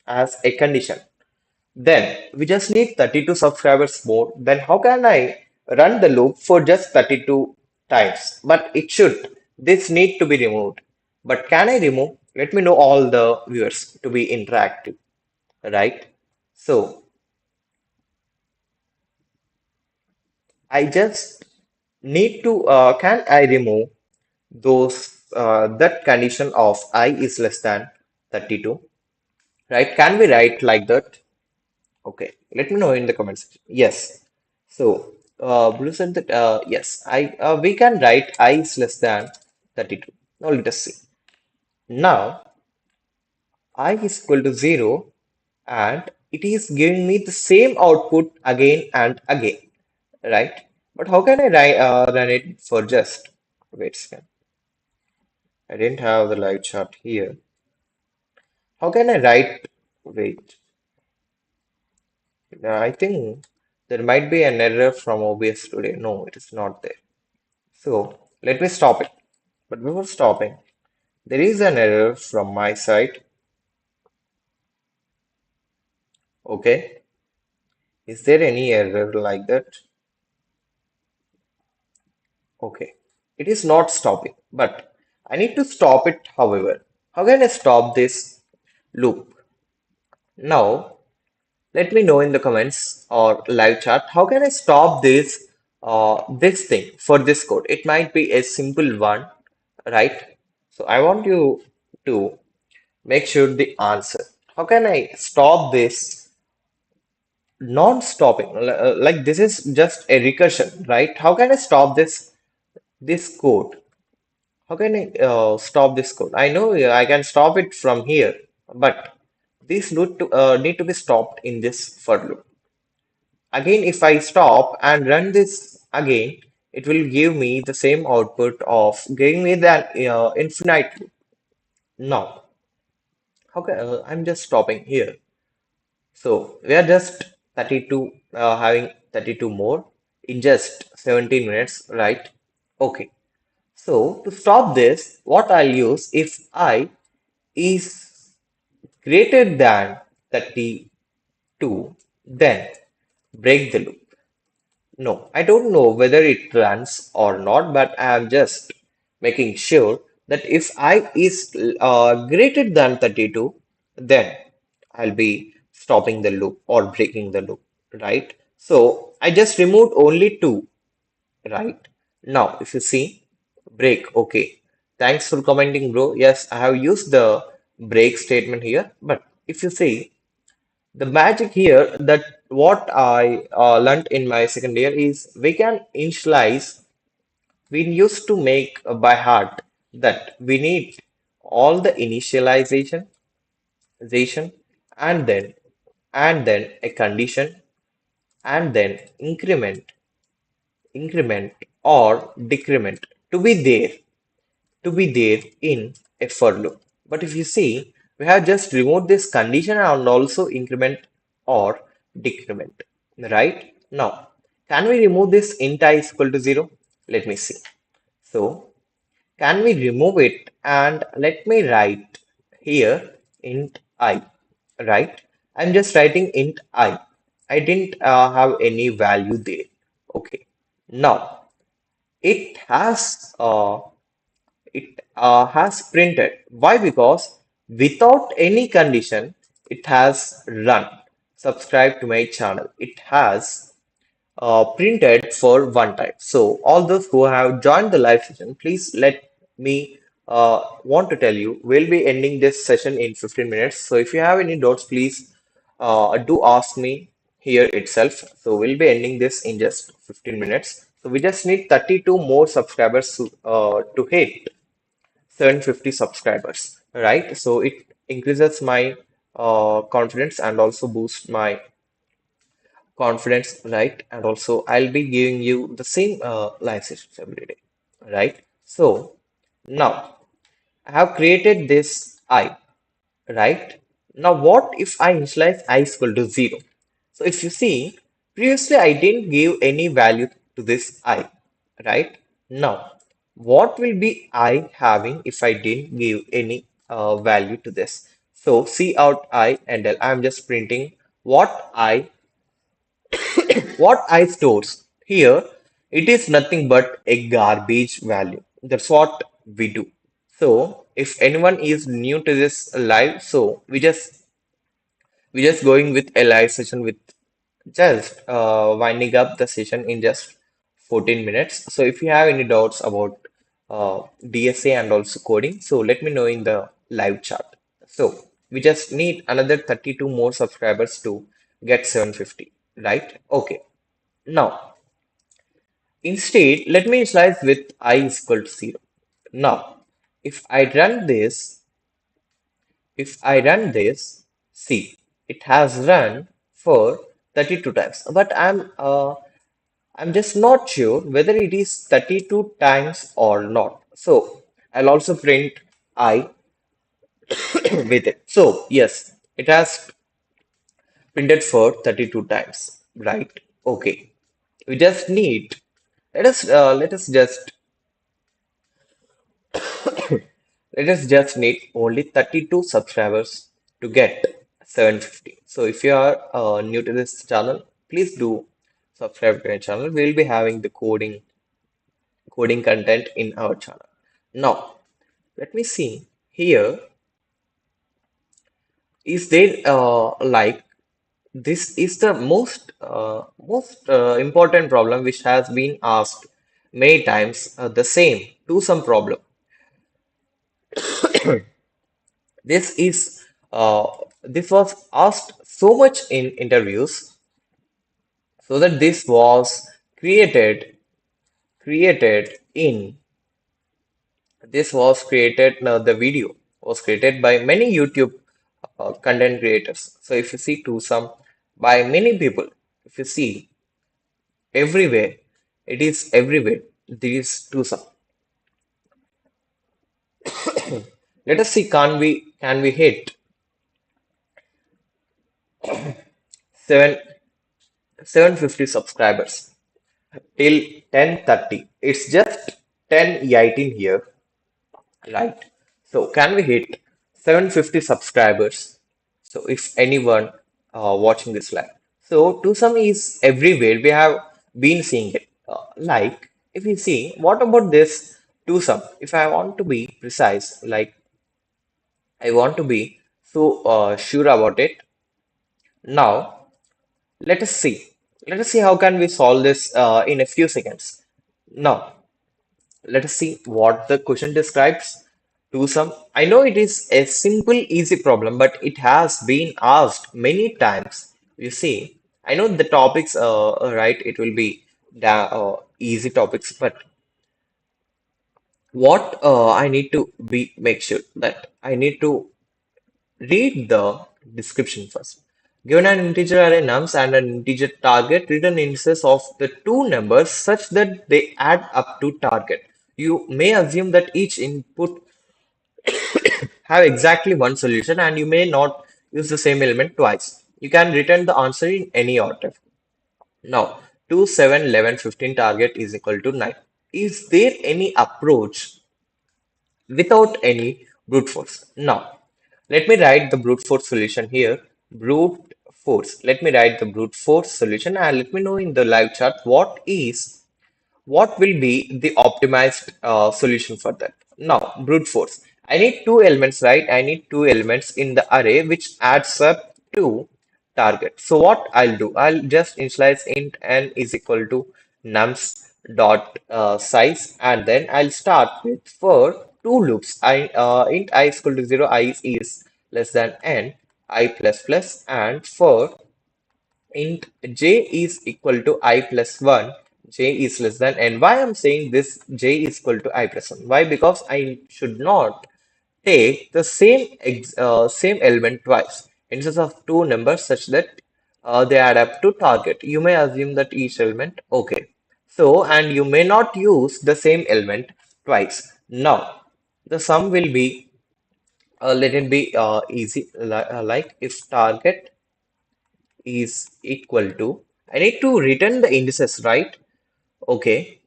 As a condition. Then we just need 32 subscribers more. Then how can I run the loop for just 32? times, but it should. This need to be removed. But can I remove? Let me know all the viewers to be interactive, right? So I just need to, can I remove that condition of I is less than 32, right? Can we write like that? Okay, let me know in the comments. Yes. So, Blue said that, yes, we can write I is less than 32. Now let us see. Now, I is equal to 0 and it is giving me the same output again and again, right? But how can I run it for just, wait a second, I didn't have the live chart here. How can I write, wait, I think there might be an error from OBS today. No, it is not there. So let me stop it. But before stopping, there is an error from my side. Okay. Is there any error like that? Okay. It is not stopping, but I need to stop it, however. How can I stop this loop? Now, let me know in the comments or live chat. How can I stop this thing for this code? It might be a simple one, right? So I want you to make sure the answer. How can I stop this non-stopping? Like this is just a recursion, right? How can I stop this code? How can I stop this code? I know I can stop it from here, but this need to be stopped in this for loop. Again, if I stop and run this again, it will give me the same output of giving me that infinite loop. Now, okay, I'm just stopping here. So we are just 32, having 32 more in just 17 minutes, right? Okay. So to stop this, what I'll use if I is greater than 32, then break the loop. No, I don't know whether it runs or not, but I am just making sure that if I is greater than 32, then I'll be stopping the loop or breaking the loop, right? So I just removed only two, right? Now, if you see, break, okay. Thanks for commenting, bro. Yes, I have used the break statement here, but if you see, the magic here that what I learned in my second year is we can initialize. We used to make by heart that we need all the initialization, and then a condition, and then increment or decrement to be there in a for loop. But if you see, we have just removed this condition and also increment or decrement, right? Now, can we remove this int I is equal to 0? Let me see. So, can we remove it and let me write here int I, right? I'm just writing int I. I didn't have any value there. Okay. Now, it has printed. Why? Because without any condition, it has run. Subscribe to my channel. It has printed for one time. So all those who have joined the live session, please let me want to tell you, we'll be ending this session in 15 minutes. So if you have any doubts, please do ask me here itself. So we'll be ending this in just 15 minutes. So we just need 32 more subscribers to hit 750 subscribers, right? So it increases my confidence and also boosts my confidence, right? And also I'll be giving you the same live sessions every day, right? So now I have created this I, right? Now what if I initialize I is equal to 0? So if you see, previously I didn't give any value to this I, right? Now, what will be I having if I didn't give any value to this? So C out I and L. I'm just printing what I stores. Here, It is nothing but a garbage value. That's what we do. So if anyone is new to this live, so we just going with a live session with just winding up the session in just 14 minutes. So if you have any doubts about DSA and also coding, so let me know in the live chat. So we just need another 32 more subscribers to get 750, right? Okay. Now, instead, let me initialize with I is equal to 0. Now, if I run this, if I run this, see, it has run for 32 times. But I'm just not sure whether it is 32 times or not. So I'll also print I with it. So yes, it has printed for 32 times, right? Okay. We just need let us just need only 32 subscribers to get 750. So if you are new to this channel, please do subscribe to my channel. We'll be having the coding content in our channel. Now, let me see here. Is there like this is the most important problem which has been asked many times, the same to some problem. This is uh, this was asked so much in interviews, so that this was created in this was created the video was created by many YouTube content creators. So if you see to some by many people, if you see everywhere, it is everywhere. These two some. Let us see, can we hit seven 750 subscribers till 10:30. It's just 10:18 here, right? So can we hit 750 subscribers? So if anyone watching this live, so Tusam is everywhere. We have been seeing it. Like if you see, what about this Tusam? If I want to be precise, like I want to be so sure about it. Now let us see. Let us see how can we solve this in a few seconds. Now let us see what the question describes. Do some. I know it is a simple, easy problem, but it has been asked many times. You see, I know the topics, right? It will be easy topics, but what I need to be make sure that I need to read the description first. Given an integer array nums and an integer target, return indices of the two numbers such that they add up to target. You may assume that each input have exactly one solution and you may not use the same element twice. You can return the answer in any order. Now, 2, 7, 11, 15 target is equal to 9. Is there any approach without any brute force? Now, let me write the brute force solution here. Brute force. Let me write the brute force solution and let me know in the live chat what will be the optimized solution for that. Now, brute force. I need two elements, right? I need two elements in the array which adds up to target. So what I'll do, I'll just initialize int n is equal to nums dot size, and then I'll start with for two loops. I int I is equal to 0, is less than n, I plus plus, and for int j is equal to I plus 1, j is less than n. Why I'm saying this j is equal to I plus 1? Why? Because I should not take the same element twice instead of two numbers such that they add up to target. You may assume that each element, okay. So, and you may not use the same element twice. Now, the sum will be, let it be easy, like if target is equal to, I need to return the indices, right? Okay,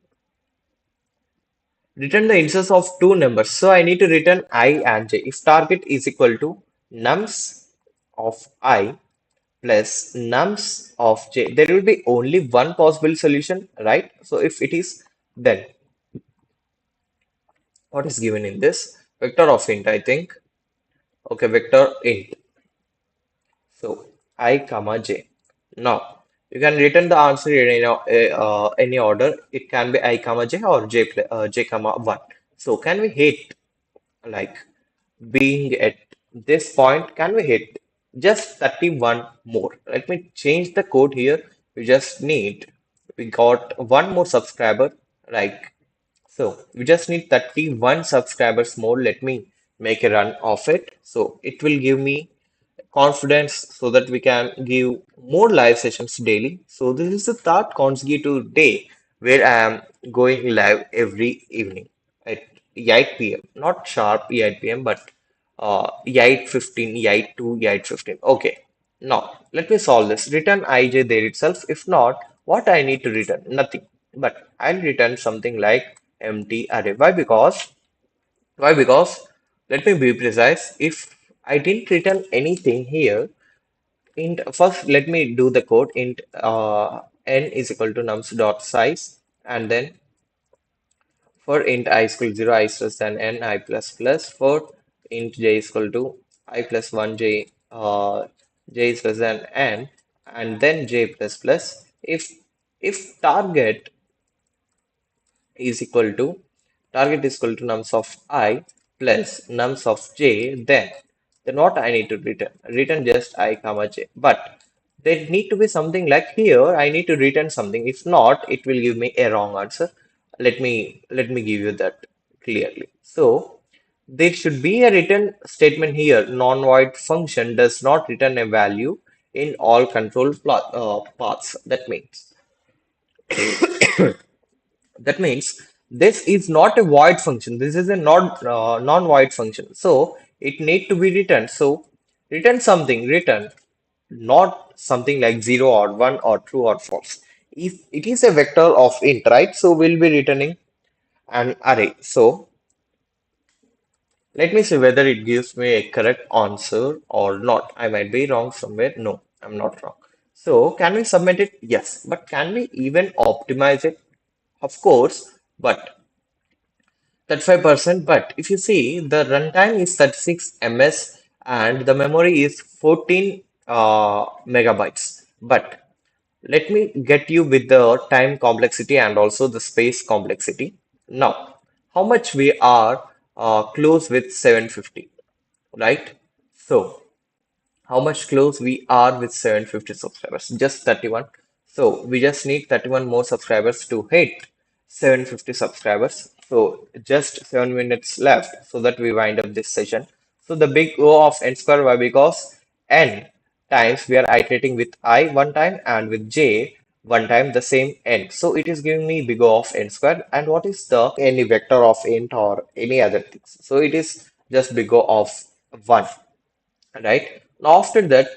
return the indices of two numbers. So I need to return I and j. If target is equal to nums of I plus nums of j. There will be only one possible solution, right? So if it is, then what is given in this? Vector of int, I think. Okay, vector int. So I comma j. Now you can return the answer in any order. It can be I comma j or j comma 1. So can we hit, like, being at this point, can we hit just 31 more? Let me change the code here. We just need, we got one more subscriber, like so. We just need 31 subscribers more. Let me make a run of it. So it will give me confidence so that we can give more live sessions daily. So this is the third consecutive day where I am going live every evening at 8 p.m. Not sharp 8 p.m. but 8:15, 8 to 8:15. Okay. Now let me solve this. Return ij there itself. If not, what I need to return? Nothing. But I'll return something like empty array. Why? Because let me be precise. If I didn't return anything here, int first let me do the code. Int n is equal to nums dot size, and then for int I is equal to 0, I is less than n, I plus plus. For int j is equal to I plus 1, j is less than n, and then j plus plus. If is equal to target is equal to nums of I plus nums of j, then what I need to return just I comma j. But there need to be something like here. I need to return something. If not, it will give me a wrong answer. Let me give you that clearly. So there should be a return statement here. Non-void function does not return a value in all control paths. That means this is not a void function. This is a not non-void function. So it need to be returned. So return something. Return not something like 0 or 1 or true or false. If it is a vector of int, right? So we'll be returning an array. So let me see whether it gives me a correct answer or not. I might be wrong somewhere. No, I'm not wrong. So can we submit it? Yes. But can we even optimize it? Of course. But 35%, but if you see the runtime is 36 ms and the memory is 14 megabytes. But let me get you with the time complexity and also the space complexity. Now, how much we are close with 750, right? So how much close we are with 750 subscribers? Just 31. So we just need 31 more subscribers to hit 750 subscribers. So just 7 minutes left so that we wind up this session. So the big O of n square, why? Because n times we are iterating with I one time and with j one time the same n. So it is giving me big O of n square. And what is the any vector of int or any other things? So it is just big O of 1, right? Now after that,